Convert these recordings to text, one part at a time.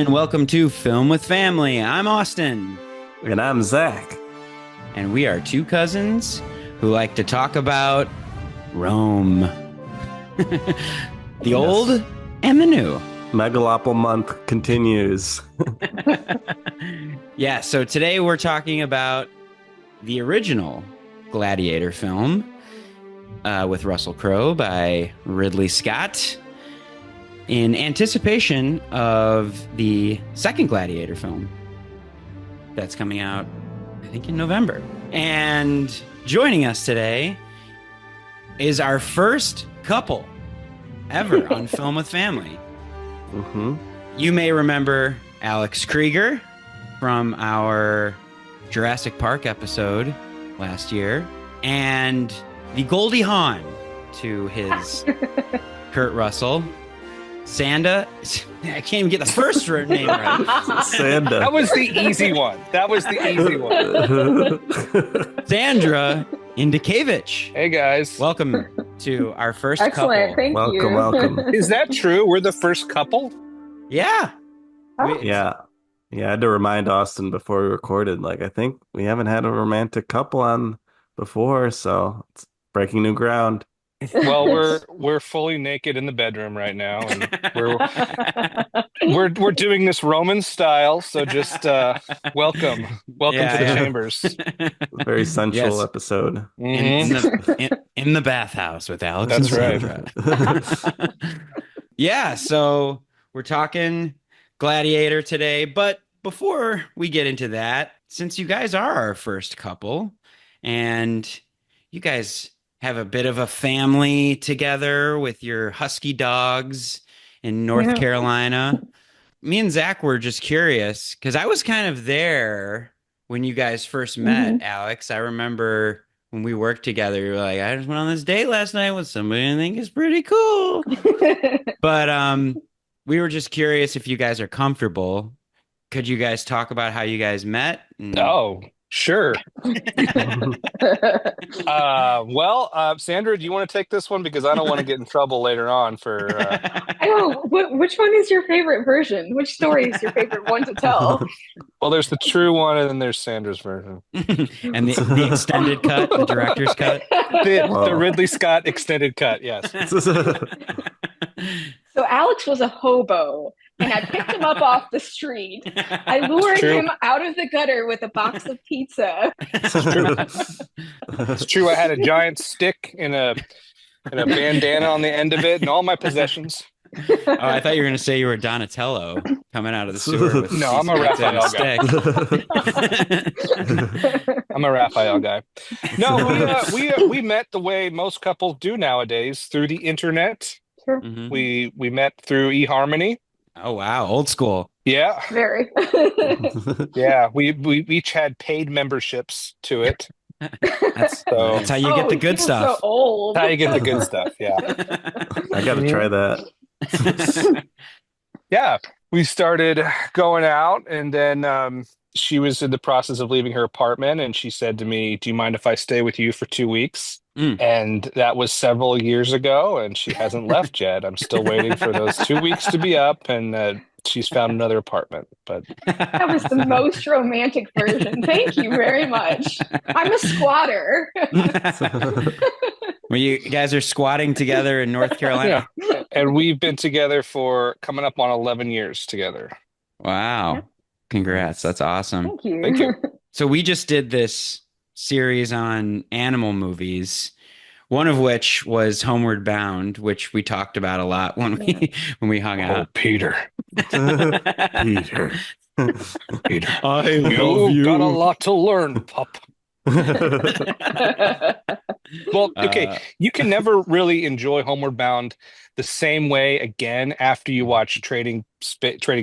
and welcome to Film with Family. I'm Austin. And I'm Zach. And we are two cousins who like to talk about Rome. The old and the new. Megalopo-Month continues. Yeah, so today we're talking about the original Gladiator film with Russell Crowe by Ridley Scott, in anticipation of the second Gladiator film that's coming out, I think, in November. And joining us today is our first couple ever on Film with Family. Mm-hmm. You may remember Alex Creager from our Jurassic Park episode last year, and the Goldie Hawn to his Kurt Russell. Sandra, I can't even get the first name right. Sandra. That was the easy one. Sandra Indykiewicz. Hey, guys. Welcome to our first Excellent. couple. Thank you. Welcome. Is that true? We're the first couple? Yeah. Oh. Yeah. I had to remind Austin before we recorded, I think we haven't had a romantic couple on before, so it's breaking new ground. Well, we're fully naked in the bedroom right now, and we're doing this Roman style. So just welcome to the chambers. Very sensual Yes. episode. In the bathhouse with Alex. That's and Sandra. Yeah, so we're talking Gladiator today, but before we get into that, since you guys are our first couple, and you guys have a bit of a family together with your husky dogs in North Carolina, me and Zach were just curious, because I was kind of there when you guys first met, Alex. I remember when we worked together, you were like, I just went on this date last night with somebody I think is pretty cool. But we were just curious if you guys are comfortable. Could you guys talk about how you guys met? Oh, sure. Sandra, do you want to take this one? Because I don't want to get in trouble later on for... I don't. Which one is your favorite version? Which story is your favorite one to tell? Well, there's the true one, and then there's Sandra's version. And the extended cut, the director's cut? The Ridley Scott extended cut, yes. So Alex was a hobo, and I picked him up off the street. I lured him out of the gutter with a box of pizza. It's true. I had a giant stick and a bandana on the end of it, and all my possessions. Oh, I thought you were going to say you were Donatello coming out of the sewer with No, I'm a Raphael guy. I'm a Raphael guy. No, we met the way most couples do nowadays, through the internet. Sure. Mhm. We met through eHarmony. Oh, wow. Old school. Yeah. Very. Yeah. We each had paid memberships to it. That's how you get the good you feel stuff. So old. How you get the good stuff. Yeah. I got to try that. Yeah. We started going out, and then she was in the process of leaving her apartment, and she said to me, "Do you mind if I stay with you for 2 weeks?" And that was several years ago, and she hasn't left yet. I'm still waiting for those 2 weeks to be up, and she's found another apartment. But That was the most romantic version. Thank you very much. I'm a squatter. When you guys are squatting together in North Carolina. yeah, and we've been together for coming up on 11 years together. Wow. Congrats. That's awesome. Thank you. Thank you. So we just did this series on animal movies, one of which was Homeward Bound, which we talked about a lot when we hung Oh, out. Peter. Peter. Peter. I You got a lot to learn, pup. Well, okay, you can never really enjoy Homeward Bound the same way again after you watch Trading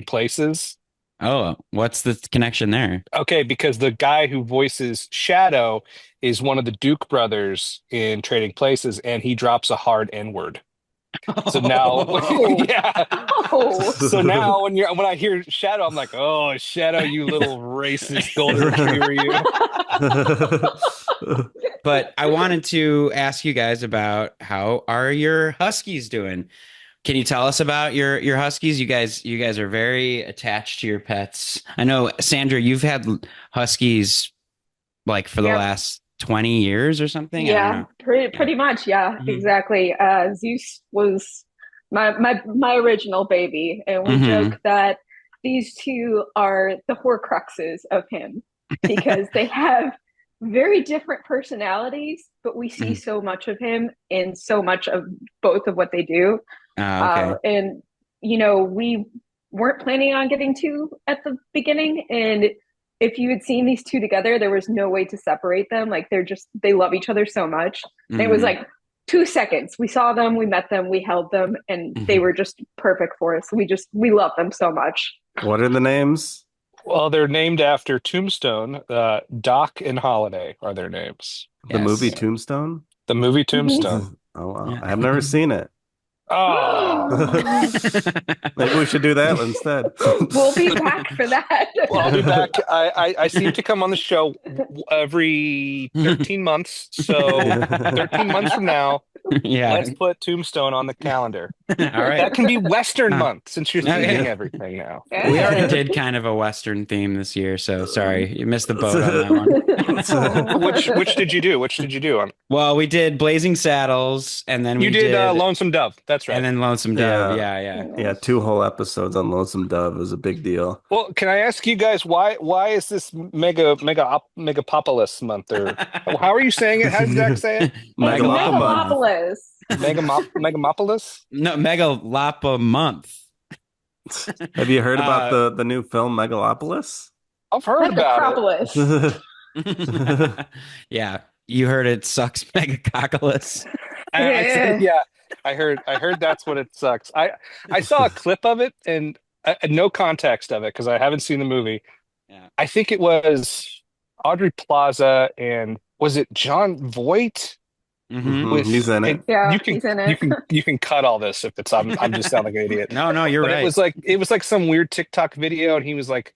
Places. Oh, what's the connection there? Okay, because the guy who voices Shadow is one of the Duke brothers in Trading Places, and he drops a hard N-word. So now, yeah. Oh. So now when I hear Shadow, I'm like, oh, Shadow, you little racist golden retriever, you. But I wanted to ask you guys about how are your Huskies doing? Can you tell us about your huskies? You guys are very attached to your pets. I know, Sandra, you've had huskies like for the Yep. last 20 years or something. I don't Yeah, know. Yeah. pretty much. Yeah, Hmm. exactly. Zeus was my original baby, and we Hmm. joke that these two are the Horcruxes of him because they have very different personalities, but we see so much of him in so much of both of what they do. Okay. And we weren't planning on getting two at the beginning, and if you had seen these two together, there was no way to separate them. Like they love each other so much. And it was Hmm. like 2 seconds. We saw them, we met them, we held them, and they Hmm. were just perfect for us. We love them so much. What are the names? Well, they're named after Tombstone. Doc and Holiday are their names. The movie Yes. Tombstone? The movie Mhm. Tombstone. Oh, wow. Yeah. I have never seen it. Oh, Maybe we should do that instead. We'll be back for that. well, I'll be back. I seem to come on the show every 13 months. So 13 months from now, Yeah. let's put Tombstone on the calendar. All right. That can be Western Huh. month since you're Okay. theming everything now. We already did kind of a Western theme this year, so sorry, you missed the boat on that one. Which did you do? Which did you do? Well, we did Blazing Saddles, and then You we did did, Lonesome Dove. That's and right. then Lonesome Dove. Yeah. Yeah, yeah. Yeah, 2 whole episodes on Lonesome Dove is a big deal. Well, can I ask you guys why is this Megapopolis month, or how are you saying it? How did Zach say it? It's Megalopo-Month. Megalopolis. Megamopolis? No, Megalopo-Month. Have you heard about Uh, the new film Megalopolis? I've heard about it. Megapropolis. Yeah, you heard it sucks, Megacoculus. I said, yeah, I heard that's what it sucks. I saw a clip of it and no context of it because I haven't seen the movie. Yeah. I think it was Audrey Plaza and was it John Voight? Hmm. With He's in it. Yeah, you can he's in it. you can cut all this if it's I'm just sounding like an idiot. No, you're But right. it was like some weird TikTok video and he was like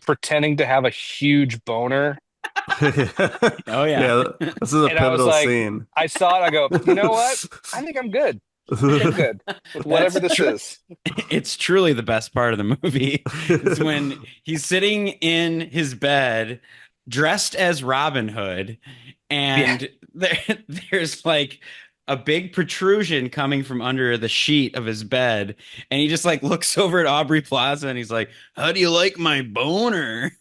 pretending to have a huge boner. Oh yeah. Yeah, this is a And I was pivotal like, scene. I saw it, I go, you know what? I think I'm good. I think I'm good with whatever That's this true. is. It's truly the best part of the movie is when he's sitting in his bed dressed as Robin Hood and there's like a big protrusion coming from under the sheet of his bed and he just like looks over at Aubrey Plaza and he's like, "How do you like my boner?"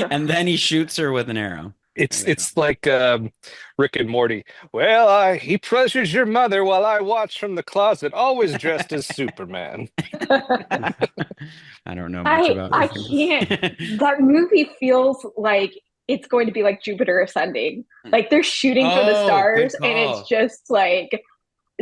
And then he shoots her with an arrow. It's like Rick and Morty. Well, he pleasures your mother while I watch from the closet, always dressed as Superman. I don't know much about I Rick. can't. That movie feels like it's going to be like Jupiter Ascending. Like they're shooting for the Oh, stars, good and it's call. just like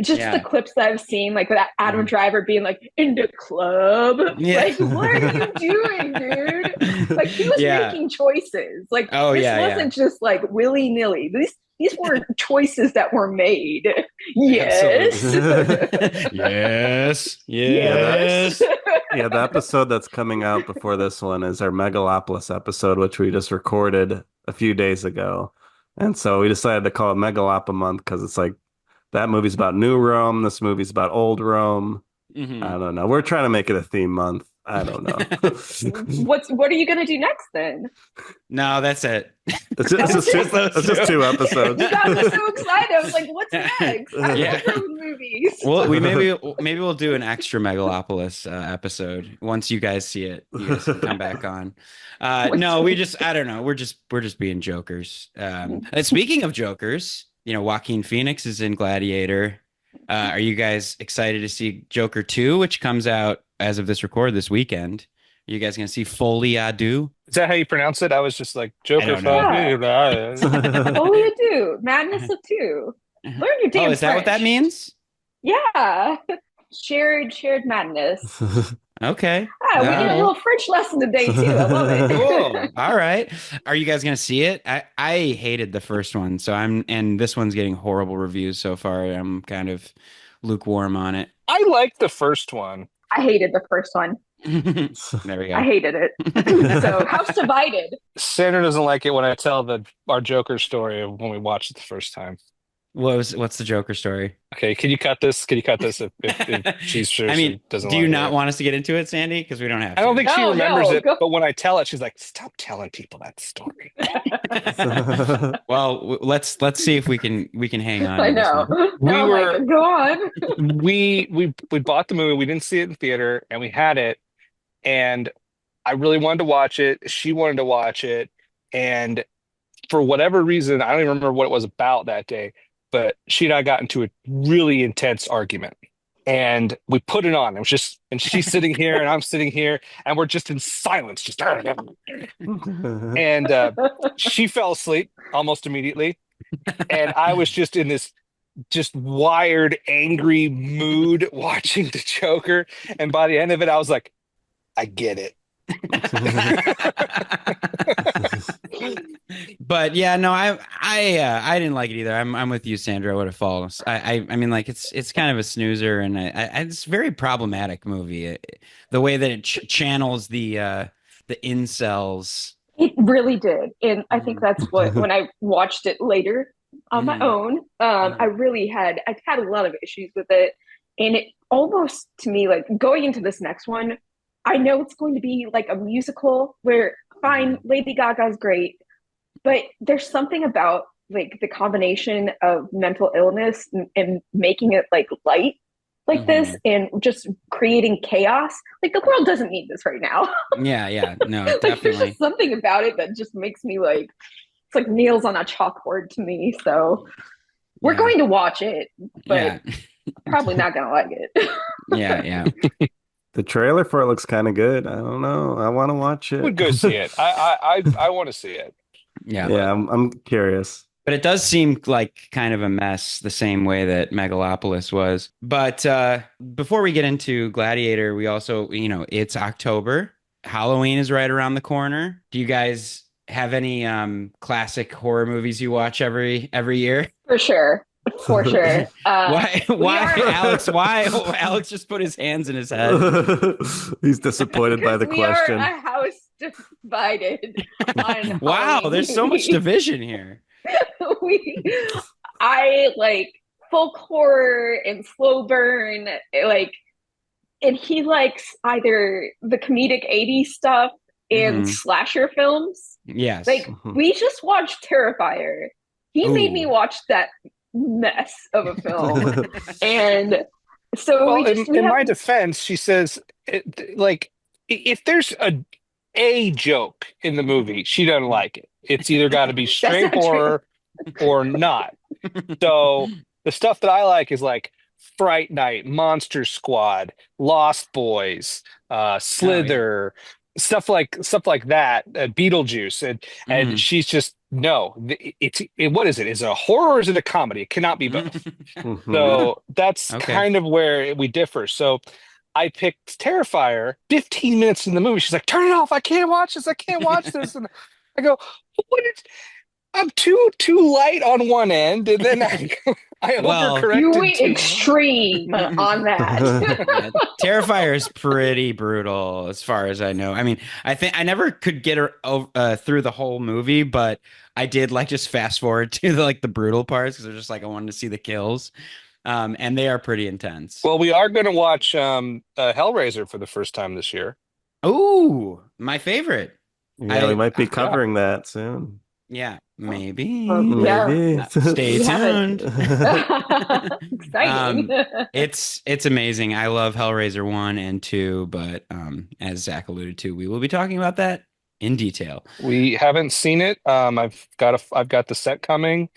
Yeah. the clips that I've seen, like with that Adam Mhm. Driver being like in the club. Yeah. Like, what are you doing, dude? Like he was Yeah. making choices. Like Oh, this yeah, wasn't just like willy-nilly. These were choices that were made. Yes. Yes. Yes. Yeah, the episode that's coming out before this one is our Megalopolis episode, which we just recorded a few days ago. And so we decided to call it Megalopo-Month because it's like that movie's about New Rome, this movie's about Old Rome. Mhm. I don't know. We're trying to make it a theme month. I don't know. What are you gonna do next then? No, that's it. It's just 2 episodes. You got me so excited. I was like, what's next? I Yeah. love those movies. Well, maybe we'll do an extra Megalopolis episode once you guys see it. You guys can come back on. No, I don't know. We're just being jokers. And speaking of jokers, Joaquin Phoenix is in Gladiator. Are you guys excited to see Joker 2, which comes out as of this record this weekend? Are you guys gonna see Folie à Deux? Is that how you pronounce it? I was just like Joker. don't know. Oh, you do. Madness of two. Learn your damn Oh, is that what that French. means? Yeah. Shared madness. Okay. Ah, we did a little French lesson today too. I love it. Cool. All right. Are you guys gonna see it? I hated the first one, and this one's getting horrible reviews so far. I'm kind of lukewarm on it. I liked the first one. I hated the first one. There we go. I hated it. So house divided. Sandra doesn't like it when I tell our Joker story of when we watched it the first time. What's the Joker story? Okay, can you cut this? Can you cut this if she's sure I mean, she doesn't do want you to hear not it? want us to get into it, Sandy? Because we don't have I don't to. think she No, remembers no, it, go. but when I tell it, she's like, "Stop telling people that story." Well, let's see if we can hang on I to this know. one. We Now I'm like, were go on. we bought the movie. We didn't see it in theater, and we had it. And I really wanted to watch it. She wanted to watch it, and for whatever reason, I don't even remember what it was about that day. But she and I got into a really intense argument, and we put it on. It was just, and she's sitting here, and I'm sitting here, and we're just in silence, just. And she fell asleep almost immediately, and I was just in this just wired, angry mood watching the Joker. And by the end of it, I was like, I get it. But yeah, no, I didn't like it either. I'm with you, Sandra. What a falls. I mean, like it's kind of a snoozer, and it's a very problematic movie. The way that it channels the incels. It really did. And I think Mhm. that's what, when I watched it later on my Mhm. own, Mhm. I had a lot of issues with it. And it almost to me, like going into this next one, I know it's going to be like a musical where fine, Mhm. Lady Gaga's great, but there's something about like the combination of mental illness and making it like light like this Mhm. and just creating chaos. Like the world doesn't need this right now. Yeah, yeah, no, Like there's just definitely. something about it that just makes me like it's like nails on a chalkboard to me. So we're Yeah, going to watch it, but yeah, probably not gonna like it. yeah, yeah, The trailer for it looks kind of good. I don't know. I want to watch I it. would go see it. I want to see it, yeah. but Yeah, I'm curious. But it does seem like kind of a mess, the same way that Megalopolis was. But before we get into Gladiator, we also, it's October. Halloween is right around the corner. Do you guys have any classic horror movies you watch every year? For sure. For sure. We Why, are Alex? Why? Alex just put his hands in his head. He's disappointed by because the we are question. a house divided on Wow, Halloween there's so much movies. division here. we I like folk horror and slow burn, like, and he likes either the comedic 80s stuff and Hmm. slasher films. Yes. Like we just watched Terrifier. He made me Ooh. watch that mess of a film. And so well, we just we in have my defense, she says, like, if there's a joke in the movie, she doesn't like it. It's either got to be that's straight not true. horror or not. So the stuff that I like is like Fright Night, Monster Squad, Lost Boys, Oh yeah. Slither, stuff like that, Beetlejuice, and Hmm. she's just no. What is it? Is it a horror or is it a comedy? It cannot be both. Mhm. So that's Okay. kind of where we differ. So I picked Terrifier. 15 minutes in the movie, she's like, "Turn it off! I can't watch this! I can't watch this!" And I go, "What is?" I'm too light on one end, and then I Well, You overcorrected went too. extreme on that. yeah, Terrifier is pretty brutal as far as I know. I mean, I think I never could get her through the whole movie, but I did like just fast forward to the brutal parts because they're just like I wanted to see the kills, and they are pretty intense. Well, we are going to watch Hellraiser for the first time this year. Ooh, my favorite. Yeah, we I might be Yeah. covering that soon. Yeah, Well, maybe. yeah, Maybe. Stay we haven't. tuned. Exciting. Um, it's amazing. I love Hellraiser 1 and 2, but as Zach alluded to, we will be talking about that in detail. We haven't seen it. I've got the set coming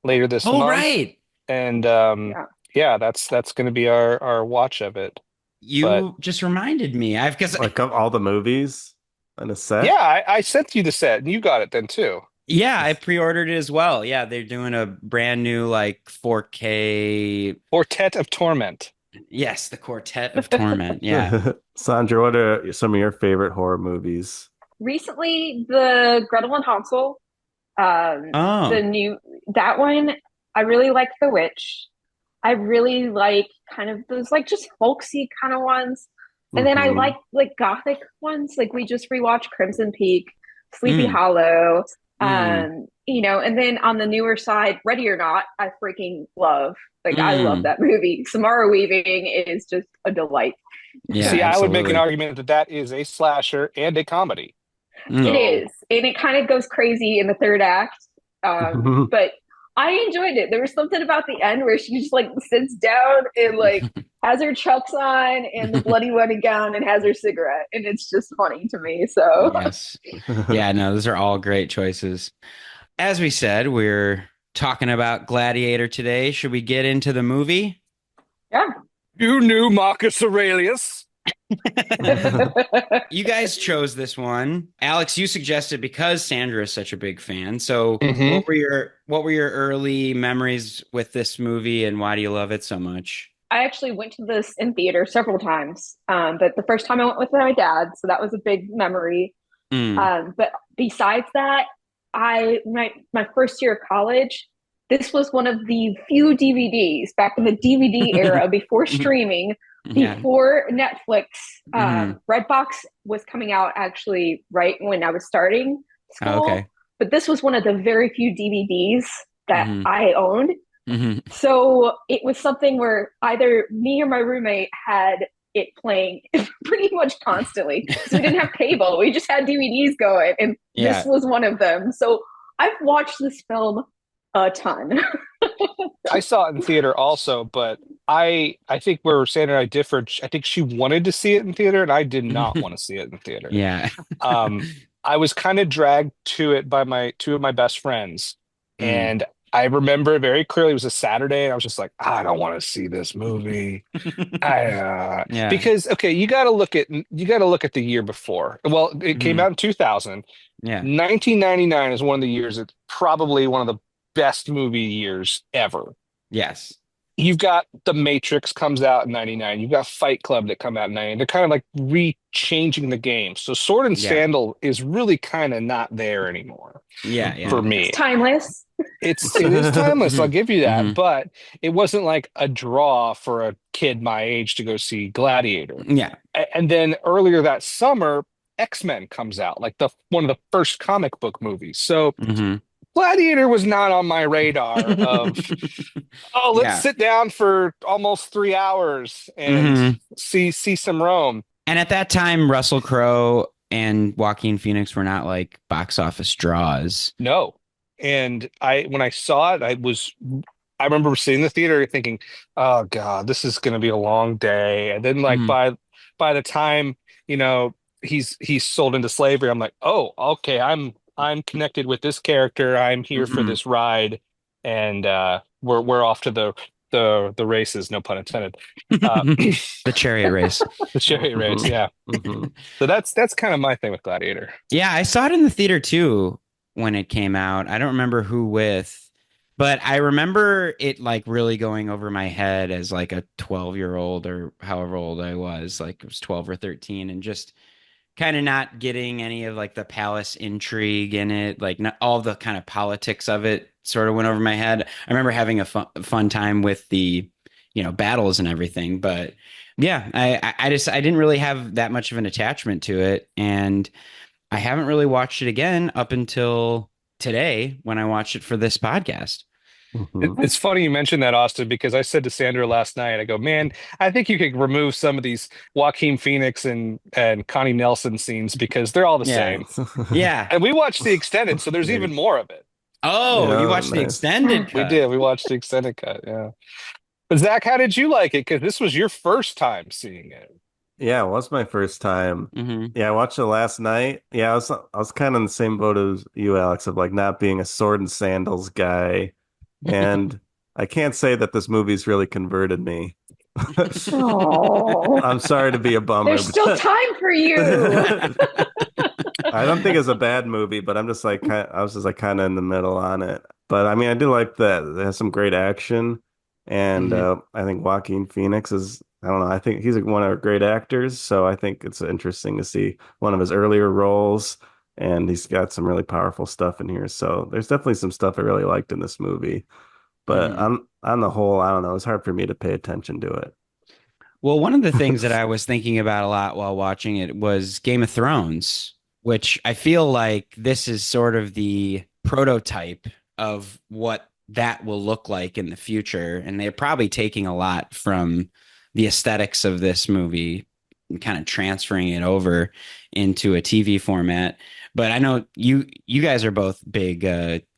later this Oh, month, right. and Yeah. yeah, that's going to be our watch of it. But You just reminded me. I've because Like of all the movies in a yeah, set. I sent you the set, and you got it then too. yeah, I pre-ordered it as well. Yeah, they're doing a brand new 4K. Quartet of Torment. Yes, the Quartet of Torment. Yeah. Sandra, what are some of your favorite horror movies? Recently, the Gretel and Hansel, the Oh. new that one, I really like The Witch. I really like kind of those like just folksy kind of ones. And then I Hmm like gothic ones. Like we just rewatched Crimson Peak, Sleepy Mm. Hollow. Mm. And then on the newer side, Ready or Not, I freaking love. Like, I love Mm. that movie. Samara Weaving is just a delight. Yeah, See, I would make an absolutely. argument that that is a slasher and a comedy. It Mm. So is. And it kind of goes crazy in the third act. But I enjoyed it. There was something about the end where she just like sits down and like has her chucks on and the bloody wedding gown and has her cigarette. And it's just funny to me. So, Yes. Yeah, no, those are all great choices. As we said, we're talking about Gladiator today. Should we get into the movie? yeah. you knew Marcus Aurelius. You guys chose this one. Alex, you suggested because Sandra is such a big fan. So Mm-hmm. what were your early memories with this movie and why do you love it so much? I actually went to this in theater several times. But the first time I went with my dad, so that was a big memory. Mm. But besides that, my first year of college, this was one of the few DVDs back in the DVD era before streaming, Yeah. before Netflix. Mhm. Redbox was coming out actually right when I was starting Oh, school, okay. but this was one of the very few DVDs that Mhm. I owned. Mhm. So it was something where either me or my roommate had it playing pretty much constantly because we didn't have cable. We just had DVDs going, and this Yeah. was one of them. So I've watched this film a ton. I saw it in theater also, but I think where Sandra and I differed, I think she wanted to see it in theater, and I did not want to see it in theater. Yeah. Um, I was kind of dragged to it by my two of my best friends, Mm. and I remember very clearly it was a Saturday, and I was just like, I don't want to see this movie. Yeah. Because okay, you got to look at the year before. Well, it came Mhm. out in 2000. Yeah. 1999 is one of the years it's probably one of the best movie years ever. Yes. You've got The Matrix comes out in 99. You've got Fight Club that come out in 99. They're kind of like re-changing the game. So Sword and Yeah. Sandal is really kind of not there anymore Yeah. for Yeah. It's me. timeless. It is timeless, I'll Mhm. give you that, Mhm. but it wasn't like a draw for a kid my age to go see Gladiator. Yeah. And then earlier that summer, X-Men comes out, like the one of the first comic book movies. So Mhm. Gladiator was not on my radar of, oh, let's Yeah. sit down for almost 3 hours and Mhm. see some Rome. And at that time, Russell Crowe and Joaquin Phoenix were not like box office draws. No. And when I saw it, I remember sitting in the theater thinking, oh God, this is gonna be a long day. And then like Mhm. by the time, you know, he's sold into slavery, I'm like, oh, okay, I'm connected with this character. I'm here for Mhm. this ride. And we're off to the races, no pun intended. Uh The chariot race. the chariot race, yeah. So that's kind of my thing with Gladiator. Yeah, I saw it in the theater too when it came out. I don't remember who with, but I remember it like really going over my head as like a 12-year-old or however old I was, like it was 12 or 13, and just kind of not getting any of like the palace intrigue in it, like not all the kind of politics of it sort of went over my head. I remember having a fun time with the, battles and everything, but yeah, I didn't really have that much of an attachment to it, and I haven't really watched it again up until today when I watched it for this podcast. It's funny you mentioned that, Austin, because I said to Sandra last night, I go, man, I think you could remove some of these Joaquin Phoenix and Connie Nelson scenes because they're all the Yeah. same. Yeah. And we watched the extended, so there's even more of it. Oh, you Yeah, watched the nice. extended We cut. did. We watched the extended cut. Yeah. But Zach, how did you like it? Because this was your first time seeing it. Yeah, it was my first time. Hmm. Yeah, I watched it last night. Yeah, I was kind of in the same boat as you, Alex, of like not being a sword and sandals guy. And I can't say that this movie's really converted me. Oh, I'm sorry to be a bummer, there's still but time for you. I don't think it's a bad movie, but I was just like kind of in the middle on it. But I mean, I do like that. It has some great action, and Hmm. I think Joaquin Phoenix is. I don't know. I think he's one of our great actors, so I think it's interesting to see one of his earlier roles, and he's got some really powerful stuff in here. So there's definitely some stuff I really liked in this movie. But Hmm. on the whole, I don't know. It's hard for me to pay attention to it. Well, one of the things that I was thinking about a lot while watching it was Game of Thrones. which I feel like this is sort of the prototype of what that will look like in the future. And they're probably taking a lot from the aesthetics of this movie and kind of transferring it over into a TV format. But I know you guys are both big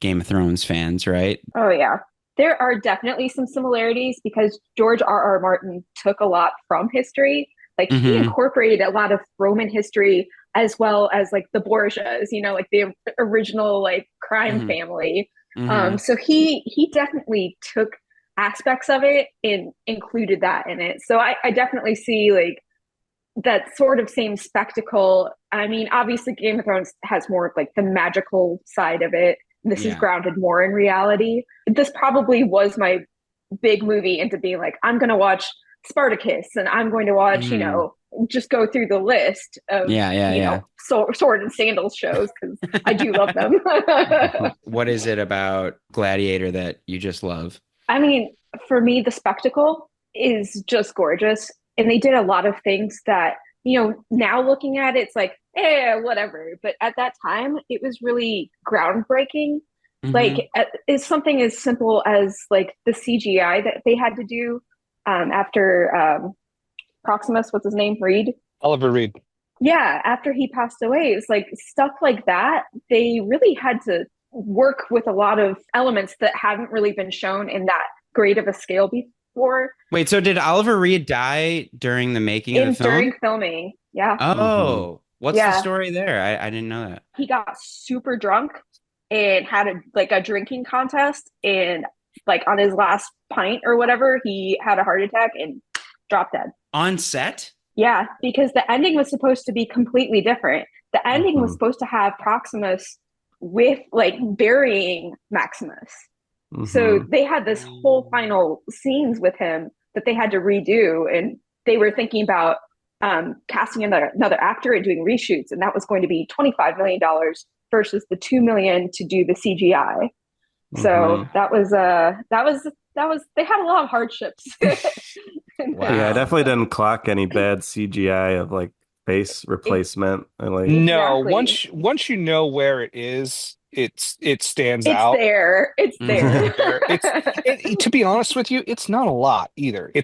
Game of Thrones fans, right? Oh yeah. There are definitely some similarities because George R. R. Martin took a lot from history. Like he Mm-hmm. incorporated a lot of Roman history as well as like the Borgias, like the original like crime Mm-hmm. family. Mm-hmm. So he definitely took aspects of it and included that in it. So I definitely see like that sort of same spectacle. I mean, obviously Game of Thrones has more like the magical side of it. This is Yeah. grounded more in reality. This probably was my big movie into being like, I'm going to watch Spartacus and I'm going to watch, Mm. just go through the list of, Yeah, yeah, yeah. Sword and Sandal shows because I do love them. What is it about Gladiator that you just love? I mean, for me, the spectacle is just gorgeous. And they did a lot of things that, now looking at it, it's like, whatever. But at that time, it was really groundbreaking. Mm-hmm. Like, is something as simple as like the CGI that they had to do after Proximus, what's his name, Reed? Oliver Reed. Yeah, after he passed away, it's like stuff like that. They really had to work with a lot of elements that hadn't really been shown in that great of a scale before Wait, so did Oliver Reed die during the making of the in during film? filming. Yeah. Hmm. What's the Yeah. story there? I didn't know that. He got super drunk and had a drinking contest and like on his last pint or whatever, he had a heart attack and dropped dead. On set? Yeah, because the ending was supposed to be completely different. The ending was Hmm. supposed to have Proximus with like burying Maximus. So Hmm. they had this whole final scenes with him that they had to redo, and they were thinking about casting another actor and doing reshoots, and that was going to be $25 million versus the 2 million to do the CGI. So Hmm. that was they had a lot of hardships in this. Yeah, I Wow. definitely didn't clock any bad CGI of like face replacement. I like, No, Exactly. once you know where it is, it stands It's out. there. It's Mm-hmm. there. There, to be honest with you, it's not a lot either. Mm-hmm.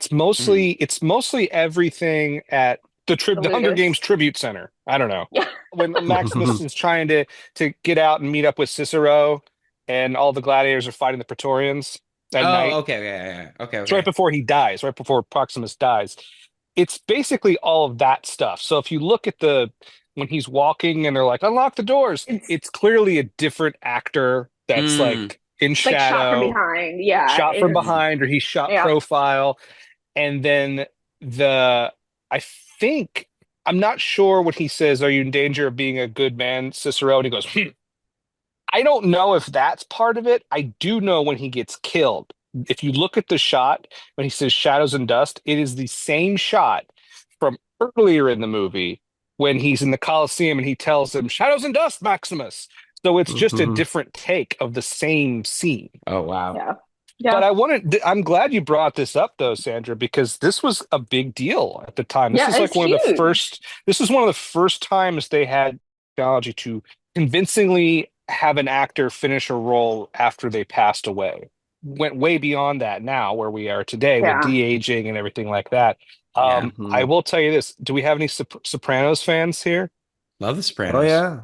It's mostly everything at The the Hunger Games Ludus. tribute center. I don't know. Yeah. When Maximus is trying to get out and meet up with Cicero and all the gladiators are fighting the Praetorians at Oh, night. okay, yeah, yeah, yeah. Okay, It's right okay. before he dies, right before Proximus dies. It's basically all of that stuff. So if you look at the when he's walking and they're like, unlock the doors, It's it's clearly a different actor that's Mm. like in like shot from shadow, behind. Yeah. shot from And Mm. behind, or he's shot yeah. profile. And then the I think I'm not sure what he says, are you in danger of being a good man, Cicero? And he goes, I don't know if that's part of it. I do know when he gets killed. If you look at the shot when he says shadows and dust, it is the same shot from earlier in the movie when he's in the Colosseum and he tells him, shadows and dust, Maximus. So it's just a hmm. different take of the same scene. Oh, wow. Yeah. But Yeah. I'm glad you brought this up though, Sandra, because this was a big deal at the time. Yeah. It's huge. This is one of the first times they had technology to convincingly have an actor finish a role after they passed away. Went way beyond that now, where we are today with Yeah. de-aging and everything like that. Yeah. I Hmm. will tell you this. Do we have any Sopranos fans here? Love The Oh Sopranos. yeah.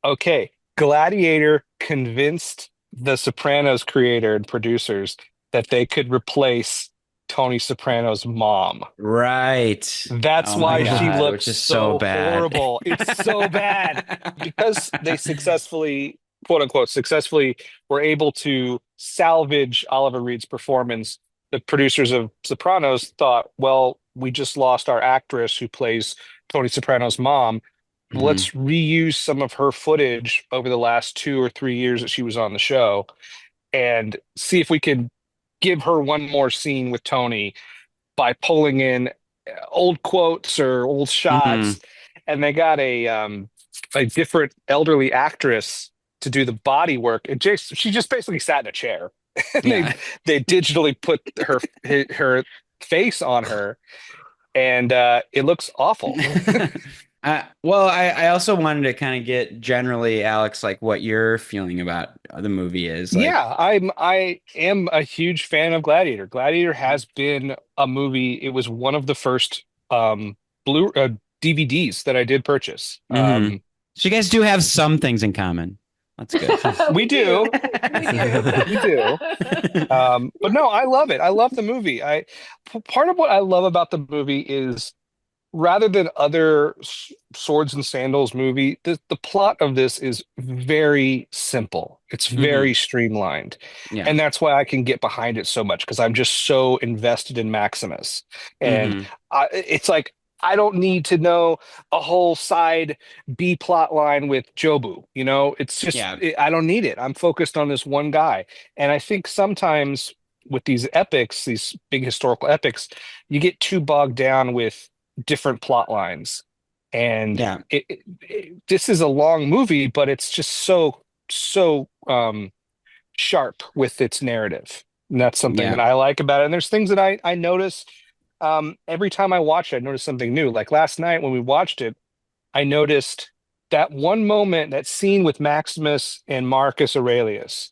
Okay. Gladiator convinced the Sopranos creator and producers that they could replace Tony Soprano's mom. Right. That's Oh my why she God, looks which is so so bad. horrible. It's so bad because they successfully, quote unquote, successfully were able to salvage Oliver Reed's performance. The producers of Sopranos thought, well, we just lost our actress who plays Tony Soprano's mom. Hmm. Let's reuse some of her footage over the last 2 or 3 years that she was on the show and see if we can give her one more scene with Tony by pulling in old quotes or old Hmm. shots. And they got a different elderly actress to do the body work. And she just basically sat in a chair. And Yeah. they digitally put her face on her, and it looks awful. I also wanted to kind of get generally, Alex, like what your feeling about the movie is. Like, Yeah, I am a huge fan of Gladiator. Gladiator has been a movie. It was one of the first blue DVDs that I did purchase. mhm. So you guys do have some things in common. That's good. We do. We do. We do. But no, I love it. I love the movie. Part of what I love about the movie is rather than other Swords and Sandals movie, the plot of this is very simple. It's Hmm. very streamlined. Yeah. And that's why I can get behind it so much because I'm just so invested in Maximus. And Hmm. it's like, I don't need to know a whole side B plot line with Jobu. It's just, Yeah. I don't need it. I'm focused on this one guy. And I think sometimes with these epics, these big historical epics, you get too bogged down with different plot lines. And Yeah. this is a long movie, but it's just so sharp with its narrative. And that's something that Yeah. I like about it. And there's things that I notice every time I watch it, I notice something new. Like last night when we watched it, I noticed that one moment, that scene with Maximus and Marcus Aurelius,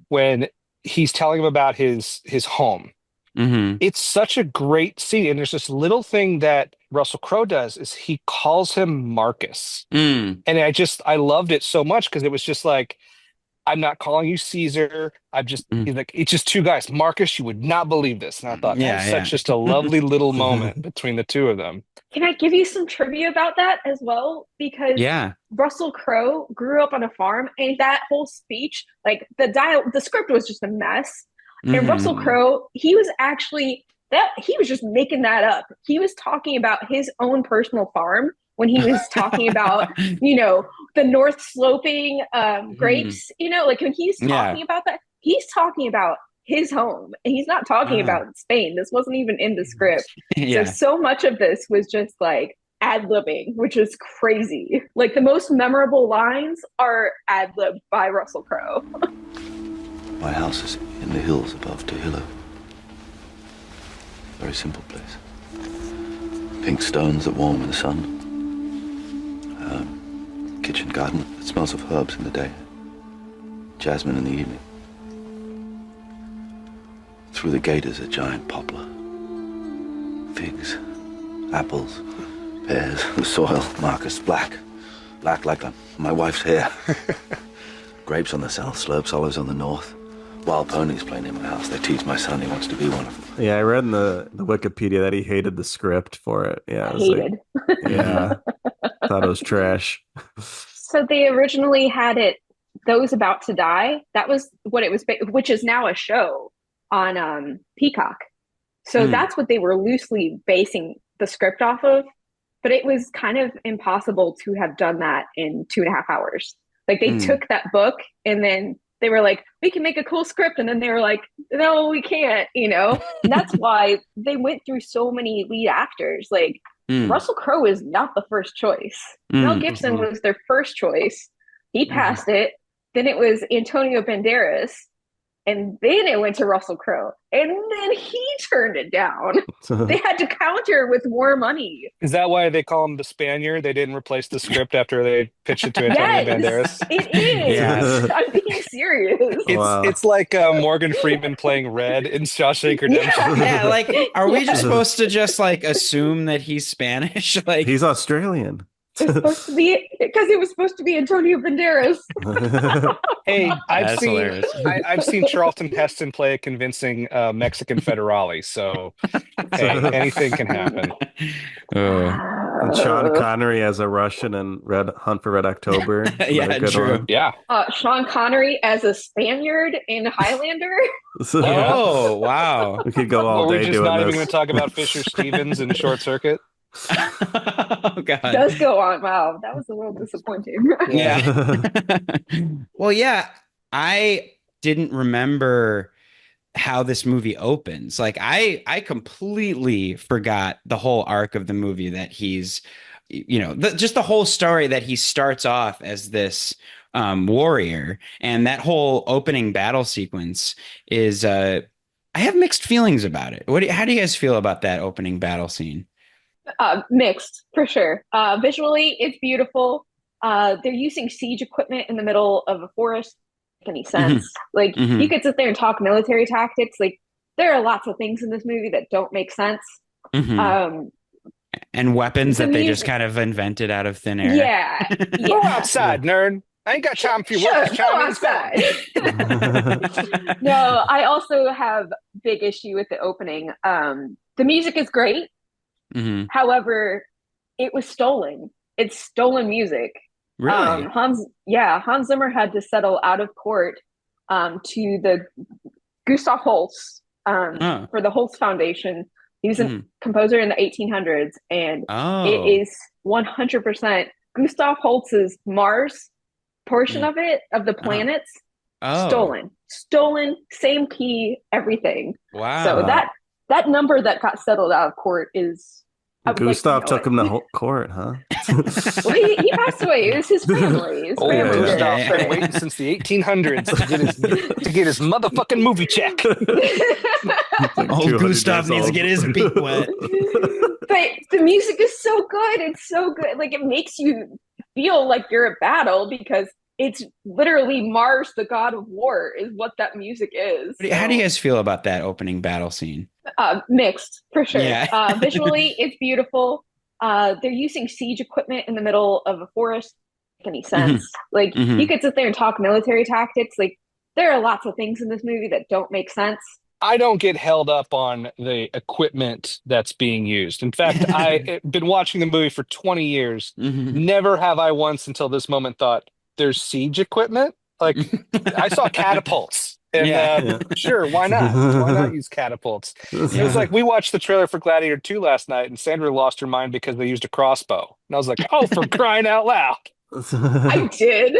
when he's telling him about his home. Hmm. It's such a great scene. And there's this little thing that Russell Crowe does is he calls him Marcus. Mm. And I loved it so much because it was just like, I'm not calling you Caesar. Mm. He's like, it's just two guys. Marcus, you would not believe this. And I thought that is Yeah. such just a lovely little moment between the two of them. Can I give you some trivia about that as well? Because Yeah. Russell Crowe grew up on a farm, and that whole speech, like the script was just a mess. And Russell Hmm. Crowe, he was just making that up. He was talking about his own personal farm when he was talking about, the north sloping Hmm. grapes. Like when he's Yeah. talking about that, he's talking about his home, and he's not talking Ah. about Spain. This wasn't even in the script. Yeah. So much of this was just like ad-libbing, which is crazy. Like the most memorable lines are ad-libbed by Russell Crowe. My house is in the hills above Tehillo. Very simple place. Pink stones that warm in the sun. Kitchen garden that smells of herbs in the day. Jasmine in the evening. Through the gate is a giant poplar. Figs, apples, pears, the soil, Marcus, black. Black like my wife's hair. Grapes on the south slopes, olives on the north. Wild ponies playing in my house. They tease my son. He wants to be one of them. Yeah, I read in the Wikipedia that he hated the script for it. Yeah, it was Hated. yeah, thought it was trash. So they originally had it, Those About to Die. That was what it was, which is now a show on Peacock. So that's what they were loosely basing the script off of. But it was kind of impossible to have done that in 2.5 hours. Like they took that book and then they were like, we can make a cool script. And then they were like, no, we can't, And that's why they went through so many lead actors. Like Russell Crowe is not the first choice. Mel Gibson was their first choice. He passed it. Then it was Antonio Banderas. And then it went to Russell Crowe. And then he turned it down. They had to counter with more money. Is that why they call him the Spaniard? They didn't replace the script after they pitched it to Antonio Banderas? It is. Yes. I'm being serious. It's like Morgan Freeman playing Red in Shawshank Redemption. Yeah, like, are we just supposed to just like assume that he's Spanish? Like, He's Australian. It's supposed to be because it was supposed to be Antonio Banderas. Hey, That's hilarious. I've seen Charlton Heston play a convincing Mexican federale, so hey, anything can happen. And Sean Connery as a Russian in Red Hunt for Red October. Yeah, Another good true. one. Yeah. Sean Connery as a Spaniard in Highlander. Oh, wow. We could go all We're day just doing not even this. going to talk about Fisher Stevens and Short Circuit. Oh, God. Does go on. Wow, that was a little disappointing. Yeah. Well, yeah, I didn't remember how this movie opens. Like I completely forgot the whole arc of the movie that he's, just the whole story that he starts off as this warrior, and that whole opening battle sequence is I have mixed feelings about it. How do you guys feel about that opening battle scene? Mixed for sure. Visually, it's beautiful. They're using siege equipment in the middle of a forest. Make any sense? Like you could sit there and talk military tactics. Like there are lots of things in this movie that don't make sense. And weapons the that they just music- kind of invented out of thin air. Yeah, Go yeah. outside, nerd. I ain't got time for your Sure, work. go Chinese outside. No, I also have big issue with the opening. The music is great. However, it was stolen. It's stolen music. Really? Hans Zimmer had to settle out of court to the Gustav Holst for the Holst Foundation. He was a composer in the 1800s, and it is 100% Gustav Holst's Mars portion of it, of the planets, stolen, same key, everything. Wow. So that number that got settled out of court is Gustav took him to court, huh? Well, he passed away. It was his family. Gustav's been waiting since the 1800s to get his motherfucking movie check. Like Old Gustav needs to get his beak wet. But the music is so good. It's so good. Like it makes you feel like you're at battle because it's literally Mars, the god of war, is what that music is. How do you guys feel about that opening battle scene? Mixed, for sure. Yeah. Visually, it's beautiful. They're using siege equipment in the middle of a forest. Make any sense? Like you could sit there and talk military tactics. Like there are lots of things in this movie that don't make sense. I don't get held up on the equipment that's being used. In fact, I've been watching the movie for 20 years. Never have I once until this moment thought, there's siege equipment? Like, I saw catapults. And sure, why not? Why not use catapults? It was like, we watched the trailer for Gladiator 2 last night, and Sandra lost her mind because they used a crossbow. And I was like, oh, for crying out loud. I did.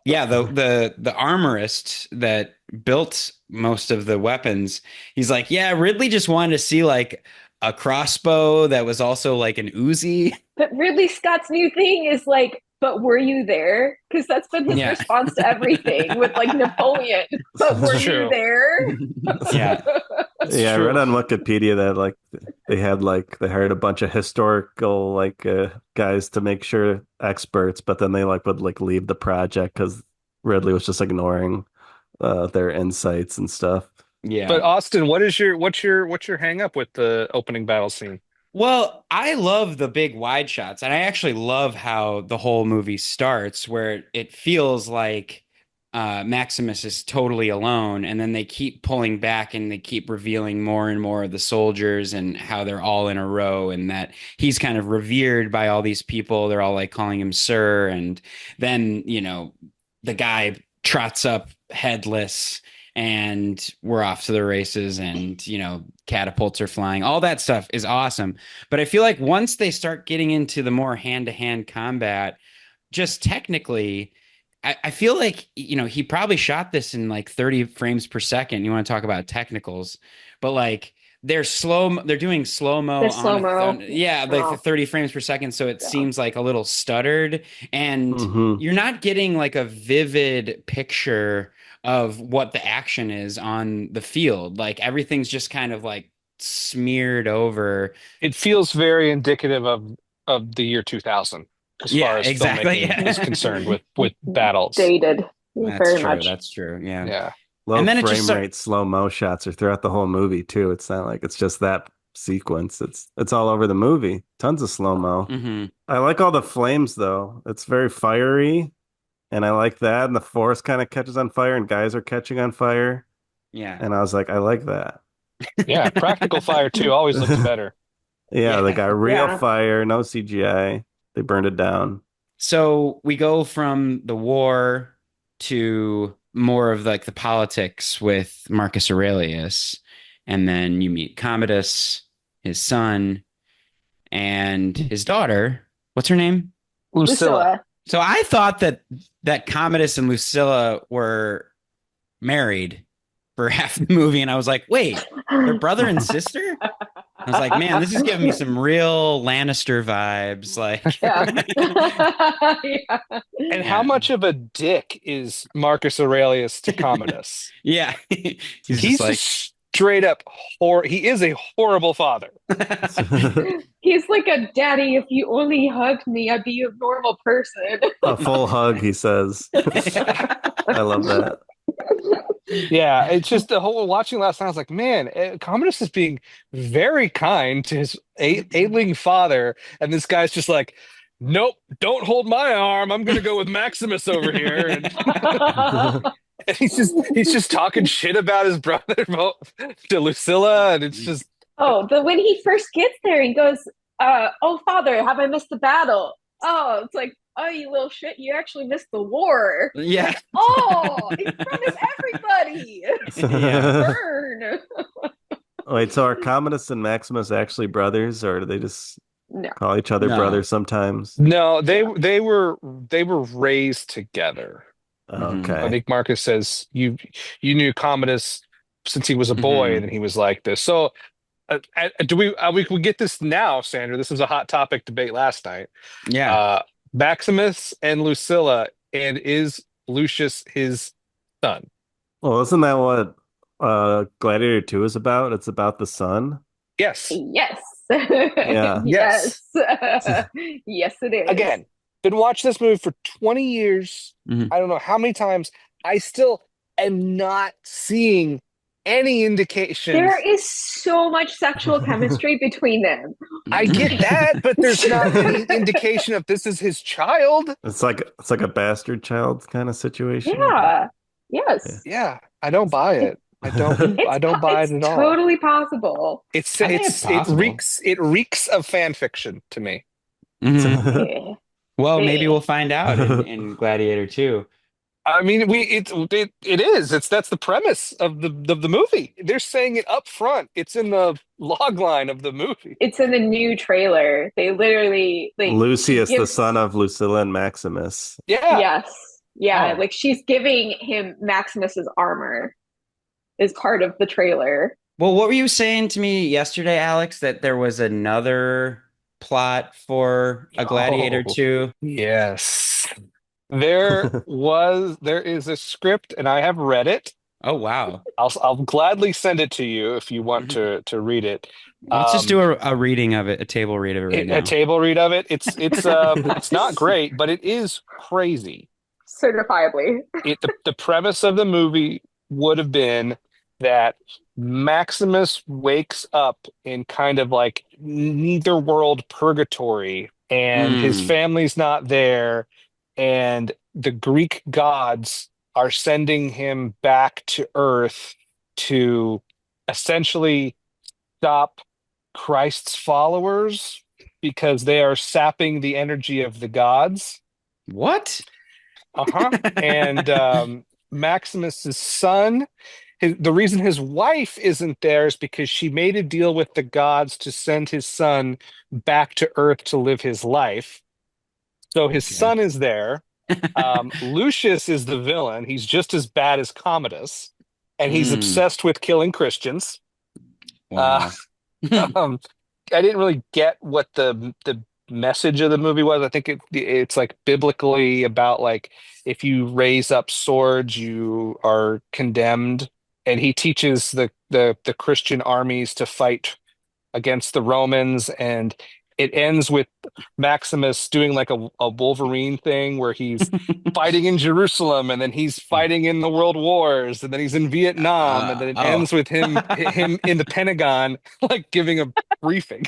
Yeah, the armorist that built most of the weapons, he's like, yeah, Ridley just wanted to see like a crossbow that was also like an Uzi. But Ridley Scott's new thing is like, but were you there? Because that's been his response to everything with like Napoleon. But were you there? Yeah. I read on Wikipedia that like they hired a bunch of historical guys to make sure experts, but then they would leave the project because Ridley was just ignoring their insights and stuff. Yeah. But Austin, what's your hang up with the opening battle scene? Well, I love the big wide shots, and I actually love how the whole movie starts, where it feels like Maximus is totally alone, and then they keep pulling back and they keep revealing more and more of the soldiers and how they're all in a row, and that he's kind of revered by all these people. They're all like calling him sir, and then the guy trots up headless. And we're off to the races, and catapults are flying. All that stuff is awesome. But I feel like once they start getting into the more hand-to-hand combat, just technically, I feel like he probably shot this in like 30 frames per second. You want to talk about technicals, but like they're doing slow-mo. Like 30 frames per second, so it seems like a little stuttered, and you're not getting like a vivid picture of what the action is on the field. Like everything's just kind of like smeared over. It feels very indicative of the year 2000 as far as filmmaking is concerned with battles. Dated. That's true. Yeah. Low frame rate slow-mo shots are throughout the whole movie too. It's not like it's just that sequence. It's all over the movie. Tons of slow-mo. I like all the flames though. It's very fiery. And I like that. And the forest kind of catches on fire and guys are catching on fire. Yeah. And I was like, I like that. Yeah. Practical fire too always looks better. Yeah. They got real fire, no CGI. They burned it down. So we go from the war to more of like the politics with Marcus Aurelius. And then you meet Commodus, his son, and his daughter. What's her name? Lucilla. So I thought that Commodus and Lucilla were married for half the movie, and I was like, wait, they're brother and sister? I was like, man, this is giving me some real Lannister vibes. Like, And how much of a dick is Marcus Aurelius to Commodus? Yeah, he's like straight up he is a horrible father. He's a daddy, if you only hugged me, I'd be a normal person. A full hug, he says. I love that. Yeah, it's just the whole watching last night. I was like, man, Commodus is being very kind to his ailing father, and this guy's just like, nope, don't hold my arm. I'm gonna go with Maximus over here, and, and he's just talking shit about his brother to Lucilla, and it's just when he first gets there, he goes, "Oh, father, have I missed the battle?" Oh, it's like, oh, you little shit, you actually missed the war. Yeah. Oh, in front of everybody. Yeah. Burn. Wait, so are Commodus and Maximus actually brothers, or do they just No. call each other No. brothers sometimes? no, they were raised together. Okay. I think Marcus says you knew Commodus since he was a boy, and he was like this. So do we get this now, Sandra? This was a hot topic debate last night. Yeah. Maximus and Lucilla, and is Lucius his son? Well, isn't that what Gladiator 2 is about? It's about the son. Yes. Yes. Yeah. Yes. Yes, it is. Again, been watching this movie for 20 years. I don't know how many times. I still am not seeing any indication. There is so much sexual chemistry between them. I get that, but there's not any indication of this is his child. It's like a bastard child kind of situation. Yeah. Yes. Yeah, I don't buy it. I don't buy it at all. Totally possible. I think it's possible. It reeks of fan fiction to me. Yeah. Well, maybe we'll find out in Gladiator 2. I mean, it is. That's the premise of the movie. They're saying it up front. It's in the log line of the movie. It's in the new trailer. They literally Lucius, the son of Lucilla and Maximus. Yeah. Yes. Yeah. Oh. Like she's giving him Maximus's armor is part of the trailer. Well, what were you saying to me yesterday, Alex, that there was another plot for a Gladiator 2? Yes. There is a script, and I have read it. Oh, wow. I'll gladly send it to you if you want to read it. Let's just do a reading of it, a table read of it right now. A table read of it. It's not great, but it is crazy. Certifiably. The premise of the movie would have been that Maximus wakes up in kind of like neither world purgatory, and his family's not there, and the Greek gods are sending him back to Earth to essentially stop Christ's followers because they are sapping the energy of the gods. What? And Maximus's son, the reason his wife isn't there is because she made a deal with the gods to send his son back to Earth to live his life. So his son is there. Lucius is the villain. He's just as bad as Commodus, and he's obsessed with killing Christians. Wow. I didn't really get what the message of the movie was. I think it's like biblically about like if you raise up swords, you are condemned. And he teaches the Christian armies to fight against the Romans, and it ends with Maximus doing like a Wolverine thing where he's fighting in Jerusalem, and then he's fighting in the World Wars, and then he's in Vietnam, and then it ends with him in the Pentagon, like giving a briefing.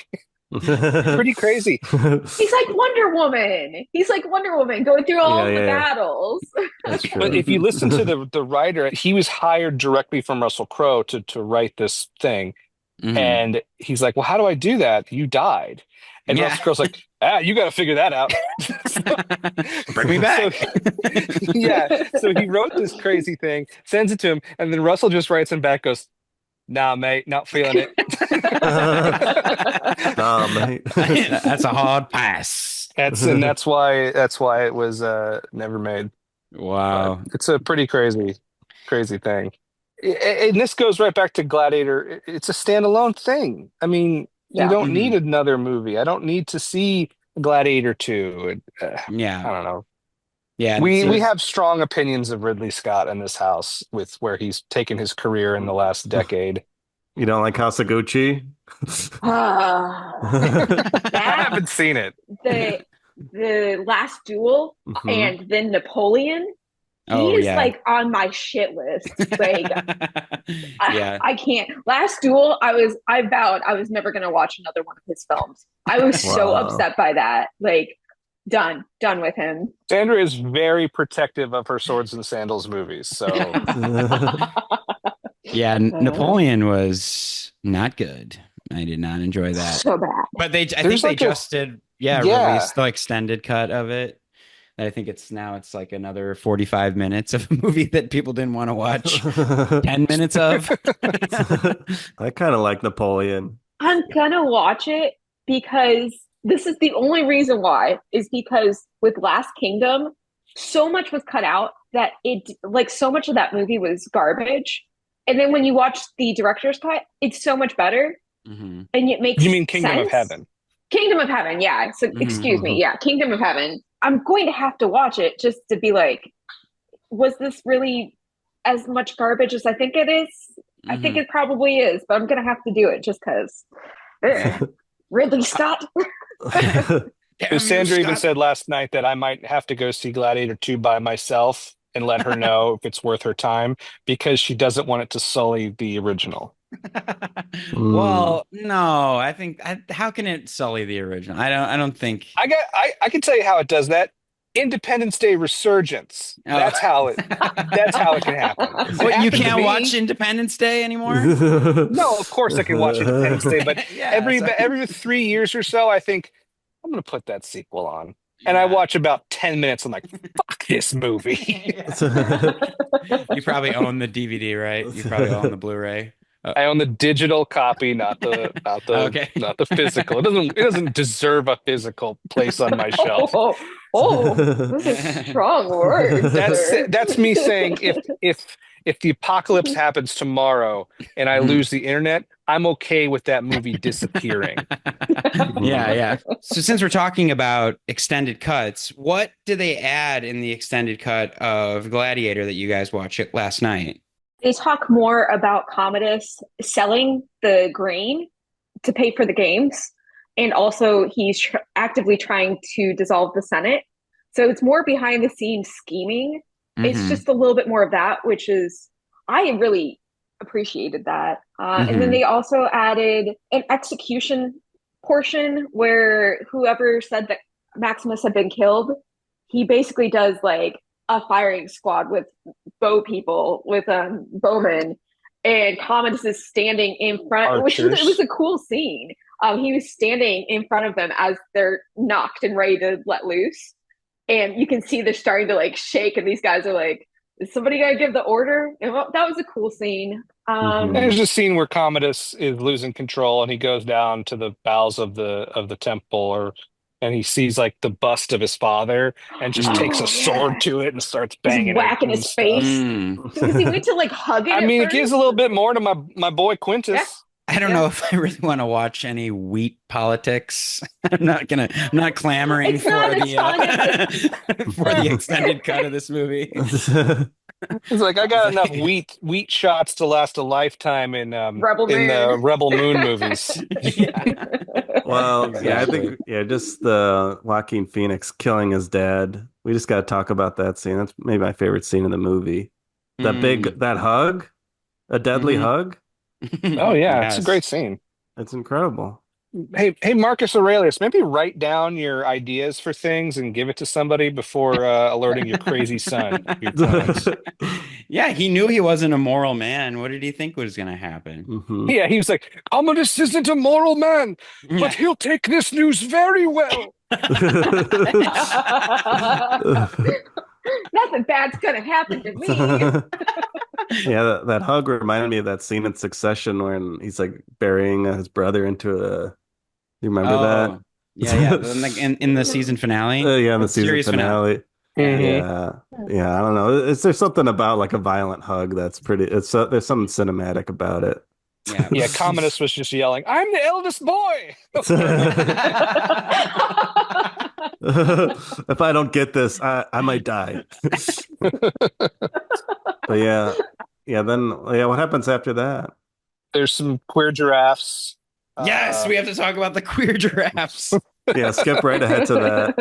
Pretty crazy. He's like Wonder Woman. He's like Wonder Woman going through all the battles. That's true. But if you listen to the writer, he was hired directly from Russell Crowe to write this thing. And he's like, well, how do I do that? You died. And Russell Crowe's like, you got to figure that out. Bring me back. So he wrote this crazy thing, sends it to him, and then Russell just writes him back, goes, nah, mate, not feeling it. Nah, mate. That's a hard pass. That's why it was never made. Wow. But it's a pretty crazy thing. And this goes right back to Gladiator. It's a standalone thing. I mean, you don't need another movie. I don't need to see Gladiator 2. I don't know. Yeah, we have strong opinions of Ridley Scott in this house with where he's taken his career in the last decade. You don't like House of Gucci? I That haven't seen it. the Last Duel and then Napoleon. He Oh is yeah. like on my shit list. Like Yeah. I can't. Last Duel, I vowed I was never gonna watch another one of his films. I was so Wow. upset by that. Like done with him. Sandra is very protective of her Swords and Sandals movies. So Yeah, Napoleon was not good. I did not enjoy that. So bad. But I think There's they like just did, release the extended cut of it. I think it's like another 45 minutes of a movie that people didn't want to watch 10 minutes of. I kind of like Napoleon. I'm gonna watch it because this is the only reason why, is because with Last Kingdom, so much was cut out that it, like, so much of that movie was garbage. And then when you watch the director's cut, it's so much better. Mm-hmm. And it makes you mean Kingdom sense. of Heaven? Kingdom of Heaven, yeah. So excuse me, yeah, Kingdom of Heaven. I'm going to have to watch it just to be like, was this really as much garbage as I think it is? I think it probably is, but I'm gonna have to do it just because. Ridley Scott. Sandra even said last night that I might have to go see Gladiator 2 by myself and let her know if it's worth her time, because she doesn't want it to sully the original. Well, no, I think how can it sully the original? I don't think. I can tell you how it does that. Independence Day Resurgence. Oh. That's how it can happen. What, you can't watch Independence Day anymore? No, of course I can watch Independence Day, but Yeah, every 3 years or so, I think I'm going to put that sequel on. And I watch about 10 minutes. I'm like, fuck this movie. You probably own the DVD, right? You probably own the Blu-ray. I own the digital copy, not the physical. It doesn't deserve a physical place on my shelf. Those are strong words. That's me saying if the apocalypse happens tomorrow and I lose the internet, I'm okay with that movie disappearing. Yeah. So since we're talking about extended cuts, what did they add in the extended cut of Gladiator that you guys watched last night? They talk more about Commodus selling the grain to pay for the games. And also he's actively trying to dissolve the Senate. So it's more behind the scenes scheming. It's just a little bit more of that, which is, I really appreciated that. And then they also added an execution portion where whoever said that Maximus had been killed, he basically does like a firing squad with bow people, with bowmen, and Commodus is standing in front, which it was a cool scene. He was standing in front of them as they're knocked and ready to let loose. And you can see they're starting to like shake, and these guys are like, is somebody gonna give the order? And that was a cool scene. There's a scene where Commodus is losing control and he goes down to the bowels of the temple, and he sees like the bust of his father and just takes a sword to it and starts banging, whacking his face. Because he went to like hug it. I mean, it gives a little bit more to my boy Quintus. Yeah. I don't know if I really want to watch any wheat politics. I'm not clamoring for the extended cut of this movie. It's like, I got enough wheat shots to last a lifetime in the Rebel Moon movies. Well, I think just the Joaquin Phoenix killing his dad. We just got to talk about that scene. That's maybe my favorite scene in the movie. That hug, a deadly hug. Oh yeah, It's a great scene. It's incredible. Hey, Marcus Aurelius, maybe write down your ideas for things and give it to somebody before alerting your crazy son. Yeah, he knew he wasn't a moral man. What did he think was going to happen? Yeah, he was like, Commodus isn't a moral man, but he'll take this news very well. Nothing bad's gonna happen to me. Yeah, that hug reminded me of that scene in Succession when he's like burying his brother into a. You remember that? Yeah. in the season finale. In the season finale. Yeah. I don't know. Is there something about like a violent hug that's pretty? There's something cinematic about it. Yeah. Commodus was just yelling, "I'm the eldest boy." If I don't get this, I might die. But what happens after that? There's some queer giraffes. Yes, we have to talk about the queer giraffes. Yeah, skip right ahead to that.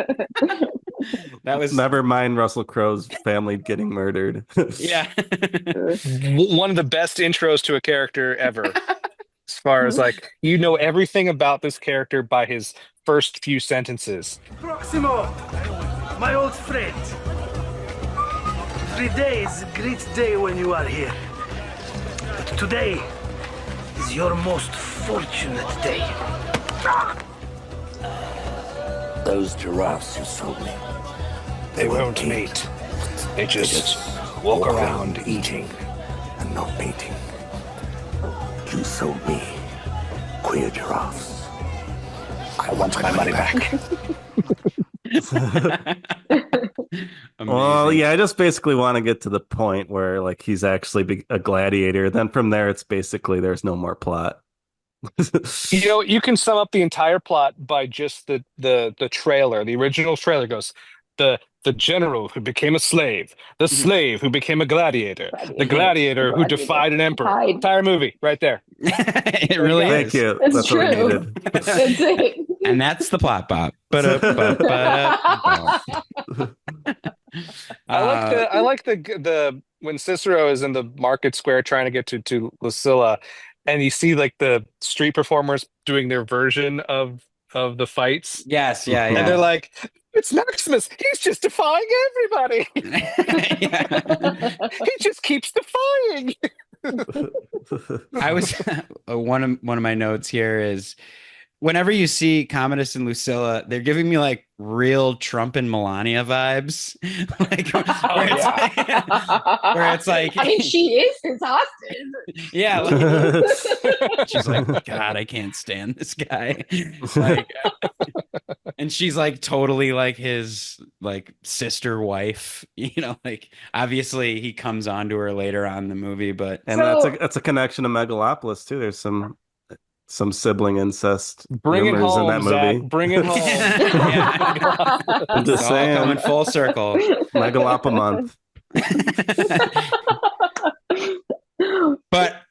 That was Never mind Russell Crowe's family getting murdered. yeah. One of the best intros to a character ever. As far as like, you know everything about this character by his first few sentences. Proximo, my old friend. 3 days, great day when you are here. But today is your most fortunate day. Those giraffes you sold me. They won't mate. They just walk around eating. And not mating. You sold me queer giraffes. I want my money back. Well, yeah, I just basically want to get to the point where like he's actually a gladiator. Then from there, it's basically there's no more plot. You know, you can sum up the entire plot by just the trailer. The original trailer goes, the general who became a slave, the slave who became a gladiator, the gladiator who defied an emperor. Entire movie right there. It really Thank is. you. That's That's true. what we needed. That's it. And that's the plot bop. I like the when Cicero is in the market square trying to get to Lucilla, and you see like the street performers doing their version of the fights. Yes, yeah. And they're like, it's Maximus. He's just defying everybody. He just keeps defying. I was one of my notes here is whenever you see Commodus and Lucilla, they're giving me like real Trump and Melania vibes. Like where it's like I mean, she is his hostage. yeah, like, she's like, God, I can't stand this guy. Like, and she's like totally like his like sister wife, you know, like obviously he comes on to her later on in the movie, but that's a connection to Megalopolis too. There's some sibling incest Bring it rumors home, in that movie. Zach. Bring it home. I'm just it's all saying, coming full circle. Megalopo-Month. But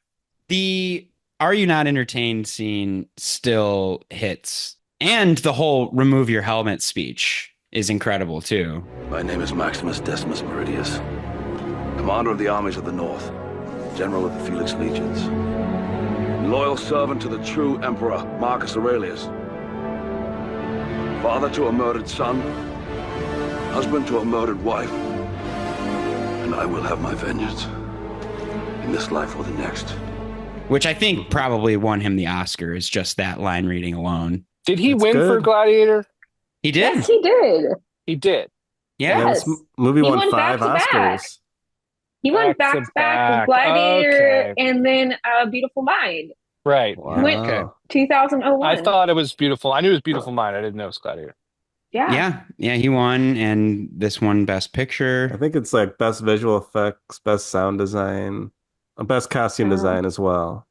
the "Are you not entertained" scene still hits, and the whole "remove your helmet" speech is incredible too. My name is Maximus Decimus Meridius, commander of the armies of the North, general of the Felix Legions, loyal servant to the true emperor Marcus Aurelius, father to a murdered son, husband to a murdered wife, and I will have my vengeance in this life or the next. Which I think probably won him the Oscar, is just that line reading alone. Did he That's win good. for Gladiator? He did. Yes, he did. He did. Yeah. Yes. This movie He won won 5 back-to-back. Oscars. He went back to back with Gladiator and then Beautiful Mind. Right. Wow. Went 2001. I thought it was beautiful. I knew it was Beautiful Mind. I didn't know it was Gladiator. Yeah. Yeah, he won, and this won Best Picture. I think it's like best visual effects, best sound design, best costume design as well.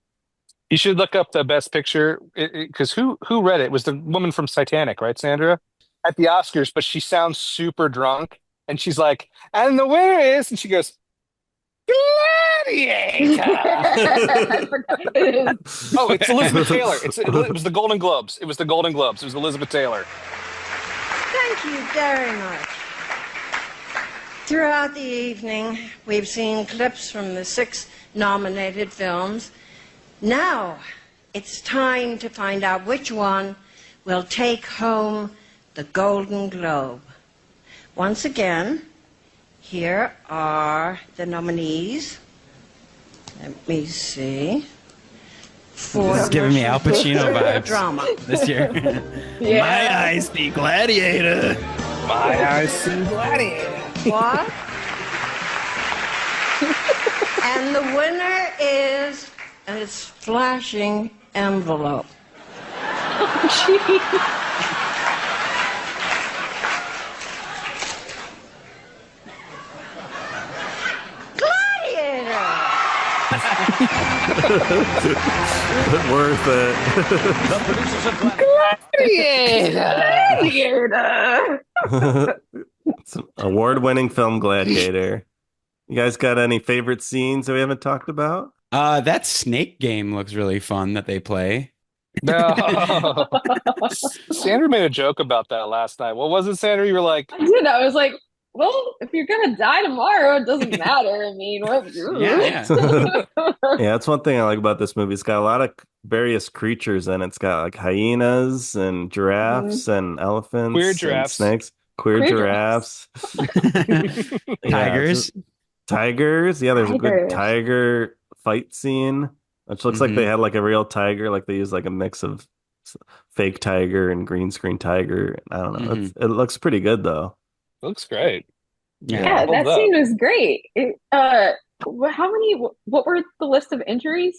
You should look up the Best Picture because who read it? It was the woman from Titanic, right, Sandra? At the Oscars, but she sounds super drunk, and she's like, "And the winner is," and she goes, "Gladiator." Oh, it's Elizabeth Taylor. It was the Golden Globes. It was the Golden Globes. It was Elizabeth Taylor. Thank you very much. Throughout the evening, we've seen clips from the 6 nominated films. Now, it's time to find out which one will take home the Golden Globe. Once again, here are the nominees. Let me see. This is giving me Al Pacino vibes Drama. this year. Yeah. My eyes see Gladiator. My eyes see Gladiator. What? And the winner is this flashing envelope. Gladiator! Worth it. Gladiator. It's an award-winning film, Gladiator. You guys got any favorite scenes that we haven't talked about? That snake game looks really fun that they play. No. Sandra made a joke about that last night. What was it, Sandra? You were like, I did. I was like, well, if you're gonna die tomorrow, it doesn't matter. I mean, what? Yeah, yeah. Yeah, that's one thing I like about this movie. It's got a lot of various creatures in it. It's got like hyenas and Mhm. giraffes and queer elephants and giraffes. snakes, queer Queer giraffes. giraffes. Yeah, Tigers. tigers. Yeah, there's a good Tigers. tiger fight scene, which looks like they Hmm. had like a real tiger, like they used like a mix of fake tiger and green screen tiger. I don't know. Hmm. It looks pretty good though. Looks great. Yeah. Yeah, Yeah, holds that up. scene was great. How many? What were the list of injuries?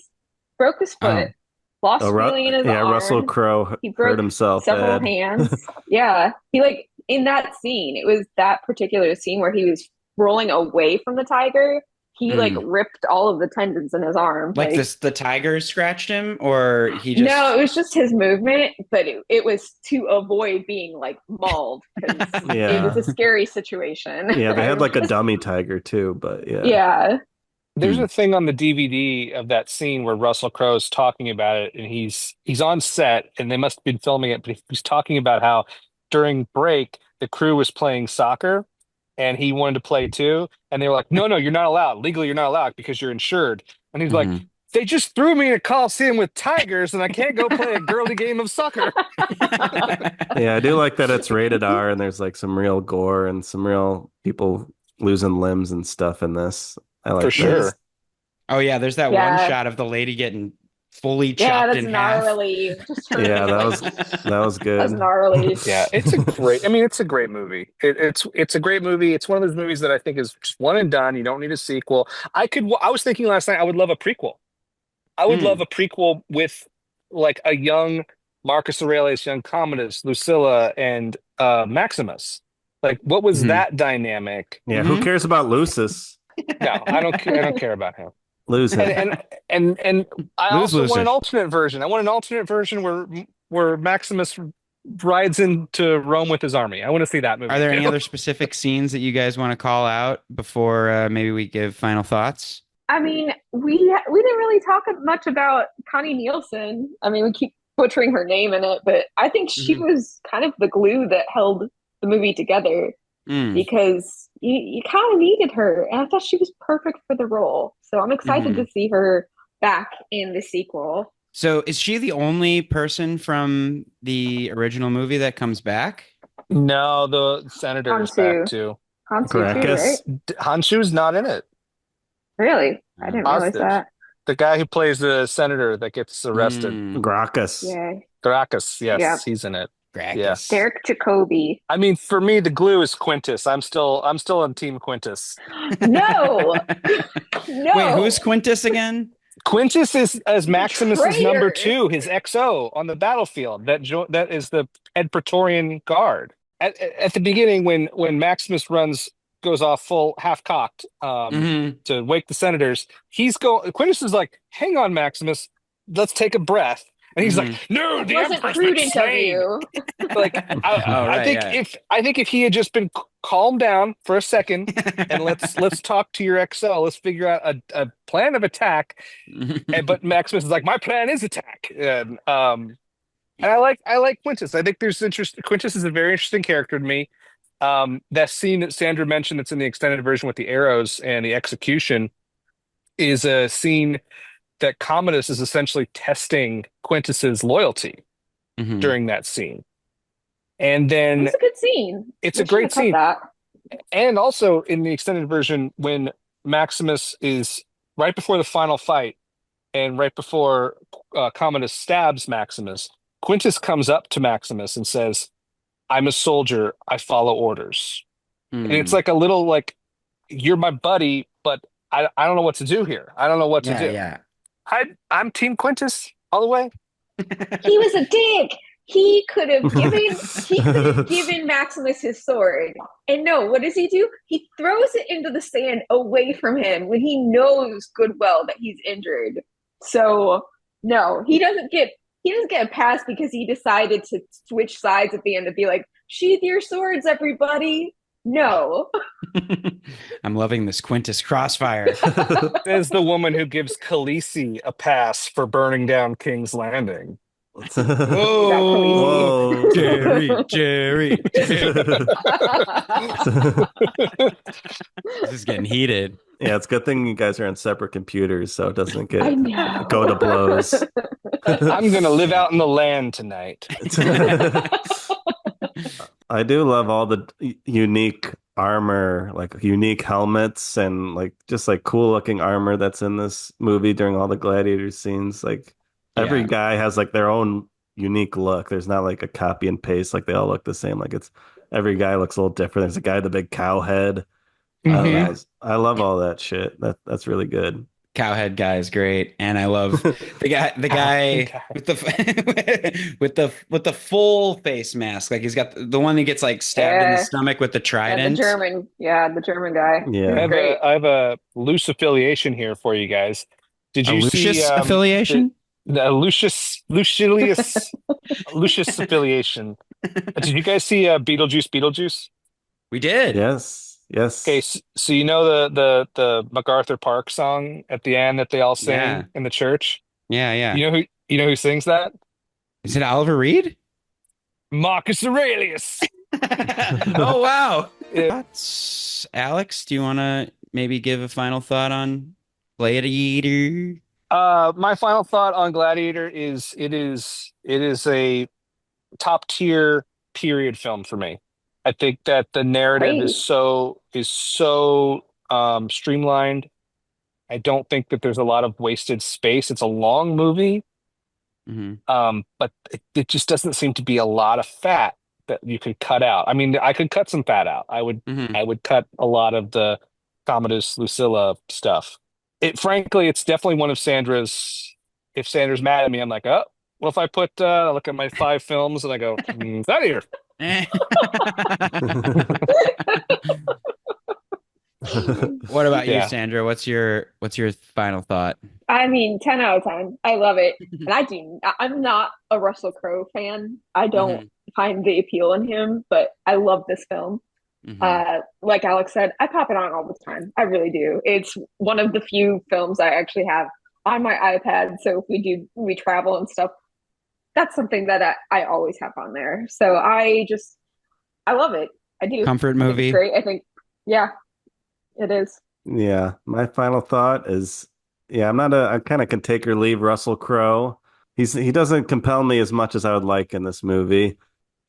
Broke his foot, Oh. lost feeling in his Yeah, Russell arm. Crowe He hurt broke himself several bad. hands. Yeah, he like in that scene. It was that particular scene where he was rolling away from the tiger. He like Mm. ripped all of the tendons in his arm. Like Like this, the tiger scratched him, or he no, just. it was just his movement, but it was to avoid being like mauled because it was a Yeah. scary situation. Yeah, they I had like a remember. dummy tiger too, but yeah. Yeah. There's Hmm. a thing on the DVD of that scene where Russell Crowe's talking about it, and he's on set, and they must have been filming it, but he's talking about how during break the crew was playing soccer, and he wanted to play too, and they were like, "No, no, you're not allowed. Legally, you're not allowed because you're insured." And he's like, Hmm. "They just threw me in a Colosseum with tigers, and I can't go play a girly game of soccer." Yeah, I do like that it's rated R and there's like some real gore and some real people losing limbs and stuff in this. I For like sure. this. Oh yeah, there's that one Yeah. shot of the lady getting fully Yeah, chopped that's in half. gnarly. Just her Yeah, being like, that was that's good. gnarly. Yeah, it's a great. I mean, it's a great movie. It's a great movie. It's one of those movies that I think is just one and done. You don't need a sequel. I was thinking last night I would love a prequel. I would love Mm. a prequel with like a young Marcus Aurelius, young Commodus, Lucilla, and Maximus. Like, what was Hmm. that dynamic? Yeah, who Hmm. cares about Lucis? No, I don't. I don't care about him. Lose And him. and I Lose, also want loser. an alternate version. I want an alternate version where Maximus rides into Rome with his army. I want to see that movie Are there too. any other specific scenes that you guys want to call out before maybe we give final thoughts? I mean, we didn't really talk much about Connie Nielsen. I mean, we keep butchering her name in it, but I think she Hmm. was kind of the glue that held the movie together Mm. because you kind of needed her, and I thought she was perfect for the role. So I'm excited Hmm. to see her back in the sequel. So is she the only person from the original movie that comes back? No, the senator is back Hansu, too. Hansu too, right? Gracchus. Hanshu's not in it. Really? I didn't realize Positive. that. The guy who plays the senator that gets arrested. Mm. Gracchus. Yeah, Gracchus, yes, yeah. he's in it. Gracchus. Derek Jacobi. I mean, for me, the glue is Quintus. I'm still on Team Quintus. No, no. Wait, who's Quintus again? Quintus is as Maximus's number Traitor. 2, his XO on the battlefield. That is the head Praetorian guard. At the beginning, when Maximus goes off full half cocked Hmm. to wake the senators, Quintus is like, "Hang on, Maximus, let's take a breath." And he's like, "No, It the wasn't emperor's been prudent of slain." you. Like, Oh, I right, think yeah. if he had just been calmed down for a second and let's talk to your XL, let's figure out a plan of attack. But Maximus is like, "My plan is attack." And I like Quintus. I think there's interest. Quintus is a very interesting character to me. That scene that Sandra mentioned that's in the extended version with the arrows and the execution is a scene that Commodus is essentially testing Quintus's loyalty Mhm. during that scene. And It then was a good scene. it's They a great should have cut scene. And also in the extended version, when Maximus is right before the final fight and right before Commodus stabs Maximus, Quintus comes up to Maximus and says, "I'm a soldier. I follow orders." And it's Mm. like a little like, "You're my buddy, but I don't know what to do here. I don't know what to do." Yeah, I'm Team Quintus all the way. that. He was a dick. He could have given Maximus his sword. And no, what does he do? He throws it into the sand away from him when he knows good well that he's injured. So no, he doesn't get a pass because he decided to switch sides at the end and be like, sheath your swords, everybody. No. I'm loving this Quintus Crossfire. Says the woman who gives Khaleesi a pass for burning down King's Landing. Whoa, Whoa. Jerry. This is getting heated. Yeah, it's a good thing you guys are on separate computers so it doesn't I get know. go to blows. I'm gonna live out in the land tonight. I do love all the unique armor, like unique helmets and like just like cool looking armor that's in this movie during all the gladiator scenes. Like every Yeah. guy has like their own unique look. There's not like a copy and paste, like they all look the same. Like it's every guy looks a little different. There's a guy with the big cow head. Yeah. I love all that shit. That's really good. Cowhead guy is great, and I love the guy with the with the full face mask. Like he's got the one that gets like stabbed in the stomach with the trident. The German guy. Yeah. I have a loose affiliation here for you guys. Did you Lucius see affiliation? the Lucius affiliation? Did you guys see Beetlejuice? We did. Yes. Okay, so you know the MacArthur Park song at the end that they all sing in the church? Yeah. You know who sings that? Is it Oliver Reed? Marcus Aurelius. Oh wow. Yeah. Alex, do you want to maybe give a final thought on Gladiator? My final thought on Gladiator is it is a top tier period film for me. I think that the narrative is so streamlined. I don't think that there's a lot of wasted space. It's a long movie, but it just doesn't seem to be a lot of fat that you could cut out. I mean, I could cut some fat out. I would cut a lot of the Commodus Lucilla stuff. Frankly, it's definitely one of Sandra's. If Sandra's mad at me, I'm like, oh, what if I look at my 5 films and I go, Gladiator. What about you, Sandra? What's your final thought? I mean, 10 out of 10. I love it. And I'm not a Russell Crowe fan. I don't find the appeal in him, but I love this film. Like Alex said, I pop it on all the time. I really do. It's one of the few films I actually have on my iPad. So if we travel and stuff, that's something that I always have on there. So I love it. I do. Comfort movie. It's great. I think, yeah, it is. Yeah. My final thought is, I kind of can take or leave Russell Crowe. He doesn't compel me as much as I would like in this movie.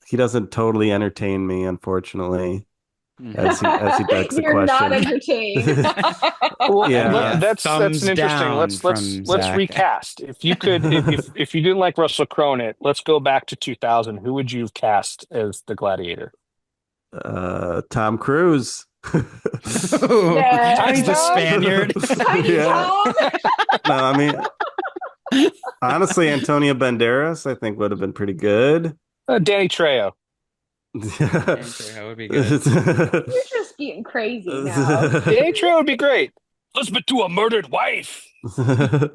He doesn't totally entertain me, unfortunately. As he ducks the question. You're not entertained. That's interesting. Let's recast. If you could, if you didn't like Russell Crowe in it, let's go back to 2000. Who would you cast as the Gladiator? Tom Cruise. That's the Spaniard. No, I mean, honestly, Antonio Banderas, I think would have been pretty good. Danny Trejo. That would be good. You're just being crazy now. Danny Trejo would be great. Husband to a murdered wife. I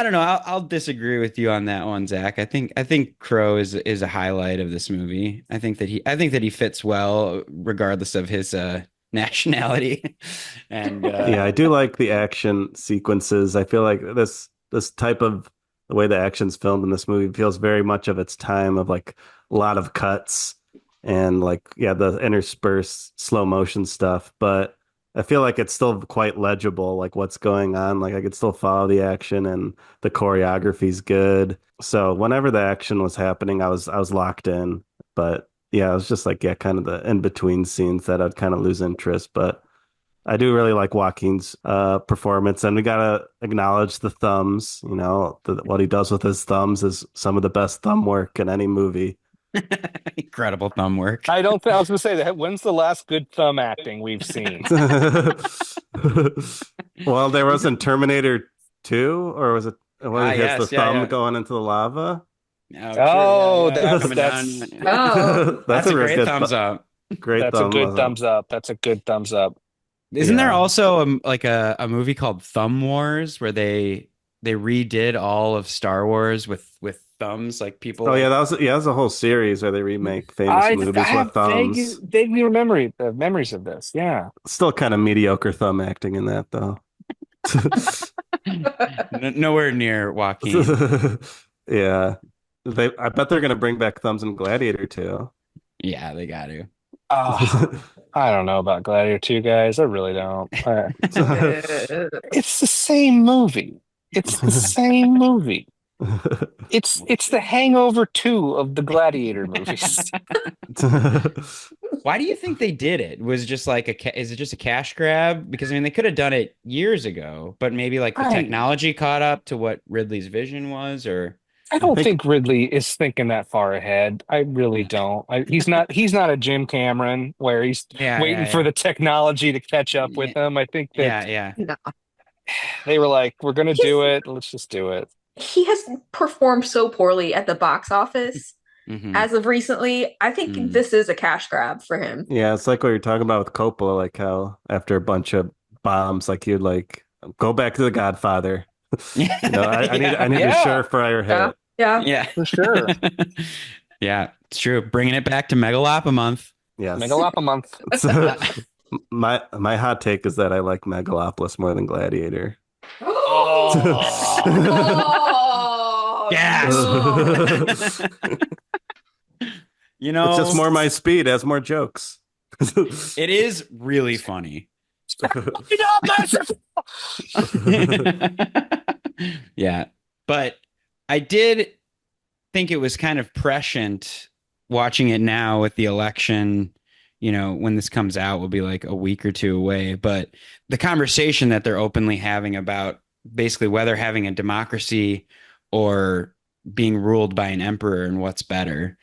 don't know. I'll disagree with you on that one, Zach. I think Crow is a highlight of this movie. I think that he fits well regardless of his nationality. And I do like the action sequences. I feel like this type of the way the action's filmed in this movie feels very much of its time, of like a lot of cuts and like the interspersed slow motion stuff, but I feel like it's still quite legible, like what's going on. Like I could still follow the action and the choreography's good. So whenever the action was happening, I was locked in. But it was just like kind of the in between scenes that I'd kind of lose interest. But I do really like Joaquin's performance, and we gotta acknowledge the thumbs. What he does with his thumbs is some of the best thumb work in any movie. Incredible thumb work. I was gonna say that. When's the last good thumb acting we've seen? Well, there was in Terminator 2, or was it when he hits the thumb going into the lava? That's a great thumbs up. Great. That's a good thumbs up. That's a good thumbs up. Isn't there also a movie called Thumb Wars where they redid all of Star Wars with thumbs, like people. Oh like, yeah, that was a whole series where they remake famous I movies have with thumbs. vaguely memories of this. Yeah. Still kind of mediocre thumb acting in that though. nowhere near Joaquin. Yeah. I bet they're gonna bring back thumbs in Gladiator too. Yeah, they got to. I don't know about Gladiator 2, guys. I really don't. It's the same movie. It's the same movie. It's the Hangover 2 of the Gladiator movies. Why do you think they did it? Was it just like is it just a cash grab? Because I mean, they could have done it years ago, but maybe like the technology caught up to what Ridley's vision was, or I don't think Ridley is thinking that far ahead. I really don't. He's not a Jim Cameron where he's waiting for the technology to catch up with him. I think that they were like, we're going to do it. Let's just do it. He has performed so poorly at the box office as of recently. I think this is a cash grab for him. Yeah, it's like what you're talking about with Coppola, like how after a bunch of bombs, like he'd like go back to The Godfather. I need a surefire hit. Yeah, for sure. Yeah, it's true. Bringing it back to Megalopo-Month. Yes, Megalopo-Month. My hot take is that I like Megalopolis more than Gladiator. Yes. It's just more my speed. It has more jokes. It is really funny. Yeah, but I did think it was kind of prescient watching it now with the election. When this comes out, will be like a week or two away. But the conversation that they're openly having about basically whether having a democracy or being ruled by an emperor and what's better.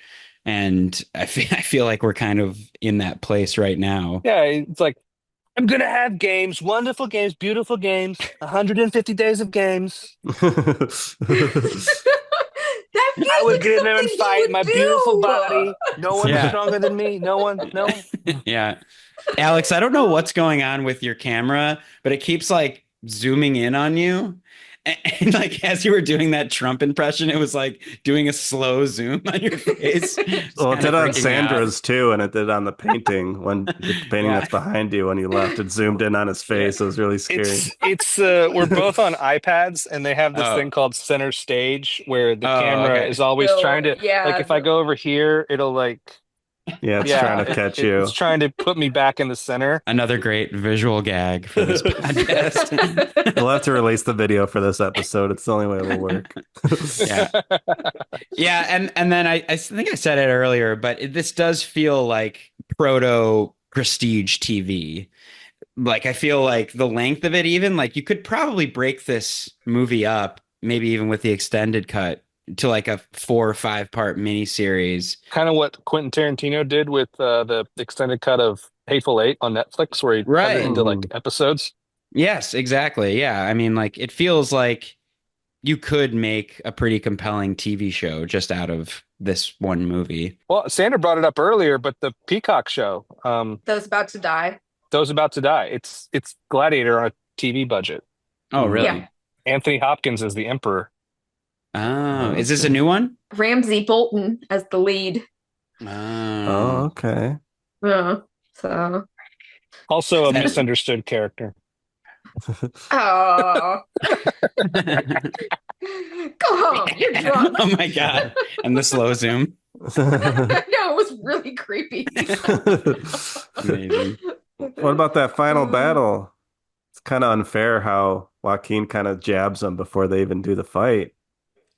And I feel like we're kind of in that place right now. Yeah, it's like, I'm going to have games, wonderful games, beautiful games, 150 days of games. I would get in there and fight my beautiful body. No one's stronger than me. No one. Yeah. Alex, I don't know what's going on with your camera, but it keeps like zooming in on you. And like as you were doing that Trump impression, it was like doing a slow zoom on your face. Well, it did on Sandra's too, and it did on the painting when the painting that's behind you when you left. It zoomed in on his face. It was really scary. It's we're both on iPads, and they have this thing called center stage where the camera is always trying to like if I go over here, it'll like. Yeah, it's trying to catch you. It's trying to put me back in the center. Another great visual gag for this podcast. We'll have to release the video for this episode. It's the only way it'll work. Yeah. And then I think I said it earlier, but this does feel like proto prestige TV. Like I feel like the length of it, even like you could probably break this movie up, maybe even with the extended cut, to like a 4 or 5 part miniseries. Kind of what Quentin Tarantino did with the extended cut of Hateful Eight on Netflix, where he cut it into like episodes. Yes, exactly. Yeah. I mean, like it feels like you could make a pretty compelling TV show just out of this one movie. Well, Sandra brought it up earlier, but the Peacock show, Those About to Die. Those About to Die. It's Gladiator on a TV budget. Oh, really? Yeah. Anthony Hopkins is the Emperor. Oh, is this a new one? Ramsay Bolton as the lead. Oh, okay. So Also a misunderstood character. Oh. Go home. You're drunk. Oh my God. And the slow zoom. No, it was really creepy. Amazing. What about that final battle? It's kind of unfair how Joaquin kind of jabs them before they even do the fight.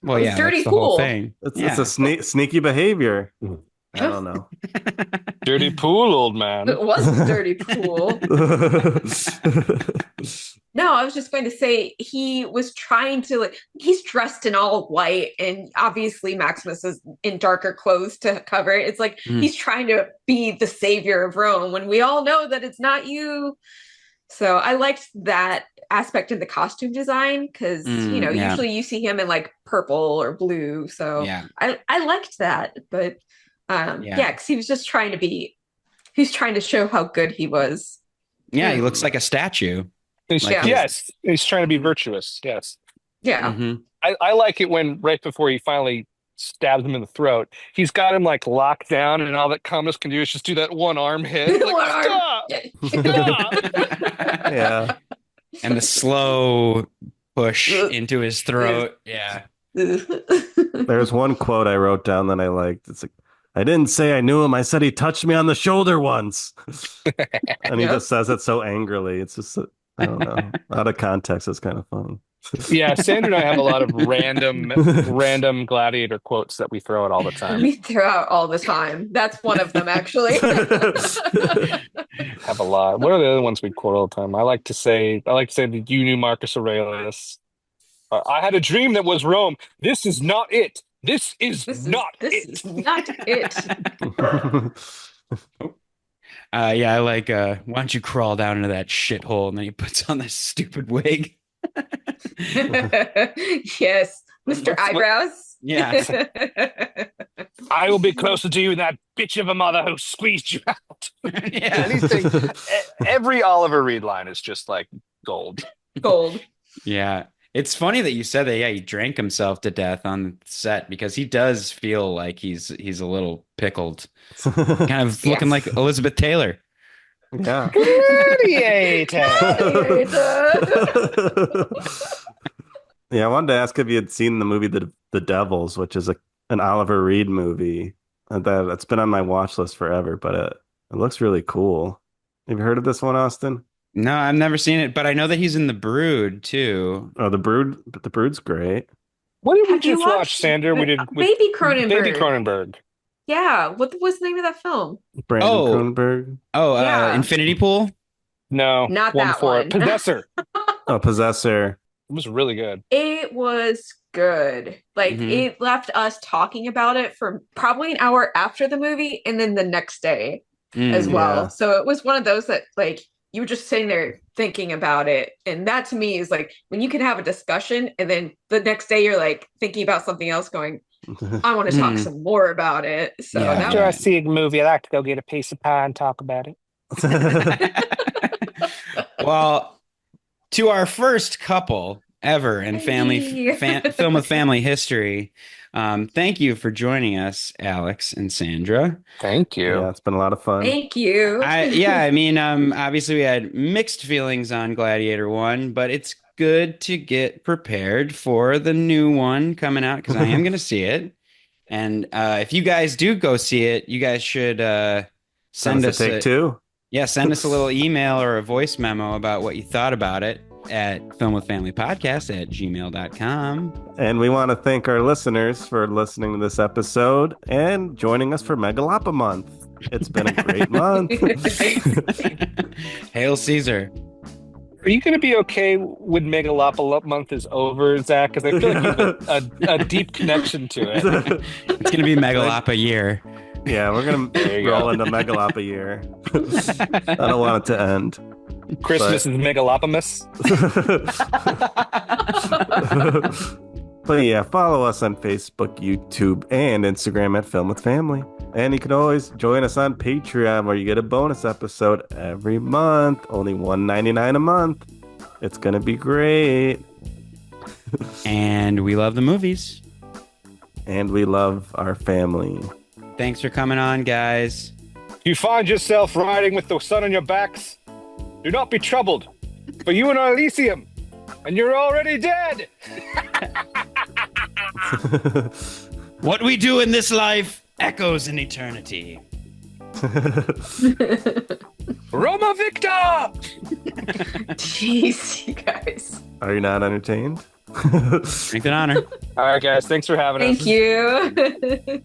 Well, yeah, dirty that's the whole pool. thing. It's a sneaky behavior. I don't know. Dirty pool, old man. It was a dirty pool. No, I was just going to say he was trying to he's dressed in all white, and obviously Maximus is in darker clothes to cover it. It's like he's trying to be the savior of Rome when we all know that it's not you. So I liked that aspect in the costume design because usually you see him in like purple or blue. So I liked that, but because he was just trying to show how good he was. Yeah, he looks like a statue. Yes, he's trying to be virtuous. Yes. Yeah. Mm-hmm. I like it when right before he finally stabs him in the throat. He's got him like locked down, and all that Commodus can do is just do that one arm hit. Like, One arm. stop! Stop! Yeah. And the slow push into his throat. Yeah. There's one quote I wrote down that I liked. It's like, I didn't say I knew him. I said he touched me on the shoulder once. And he just says it so angrily. It's just, I don't know. Out of context, it's kind of funny. Yeah, Sandra and I have a lot of random Gladiator quotes that we throw out all the time. We throw out all the time. That's one of them, actually. Have a lot. What are the other ones we quote all the time? I like to say that you knew Marcus Aurelius. I had a dream that was Rome. This is not it. This is not it. Yeah, I like, why don't you crawl down into that shithole? And then he puts on this stupid wig. Yes, Mr. Eyebrows. Yeah. I will be closer to you than that bitch of a mother who squeezed you out. Yeah. Anything. Every Oliver Reed line is just like gold. Gold. Yeah. It's funny that you said that. Yeah, he drank himself to death on set because he does feel like he's a little pickled, kind of looking like Elizabeth Taylor. Yeah. Gladiator. Yeah, I wanted to ask if you had seen the movie The Devils, which is an Oliver Reed movie. That's been on my watch list forever, but it looks really cool. Have you heard of this one, Austin? No, I've never seen it, but I know that he's in The Brood too. Oh, The Brood's great. What did we Have you just watch, watched Sandra? We did Baby Cronenberg. Baby Cronenberg. Yeah. What was the name of that film? Brandon Oh. Cronenberg. Oh, Yeah. Infinity Pool? No, Not that before one. it. Possessor. Oh, Possessor. It was really good. It was good. Like Mhm. it left us talking about it for probably an hour after the movie and then the next day as well. Yeah. So it was one of those that like you were just sitting there thinking about it. And that to me is like when you can have a discussion and then the next day you're like thinking about something else going, I want to talk some more about it. So Yeah. that After I see a movie, I like to go get a piece of pie and talk about it. Well, to our first couple ever in Hey. film with family history, thank you for joining us, Alex and Sandra. Thank you. Yeah, it's been a lot of fun. Thank you. I mean, obviously we had mixed feelings on Gladiator 1, but it's good to get prepared for the new one coming out because I am going to see it. And if you guys do go see it, you guys should send us Take two. Yeah, send us a little email or a voice memo about what you thought about it at filmwithfamilypodcast@gmail.com. And we want to thank our listeners for listening to this episode and joining us for Megalopo-Month. It's been a great month. Hail Caesar. Are you going to be okay when Megalopo-Month is over, Zach? Because I feel like you have a deep connection to it. It's going to be Megalopo year. Yeah, we're going to roll into Megalopo year. I don't want it to end. Christmas is Megalopomus. But yeah, follow us on Facebook, YouTube, and Instagram at Film with Family. And you can always join us on Patreon where you get a bonus episode every month. Only $1.99 a month. It's going to be great. And we love the movies. And we love our family. Thanks for coming on, guys. You find yourself riding with the sun on your backs? Do not be troubled, for you are in Elysium, and you're already dead. What we do in this life echoes in eternity. Roma Victor! Jeez, you guys. Are you not entertained? Strength and honor. All right, guys. Thanks for having us. Thank you.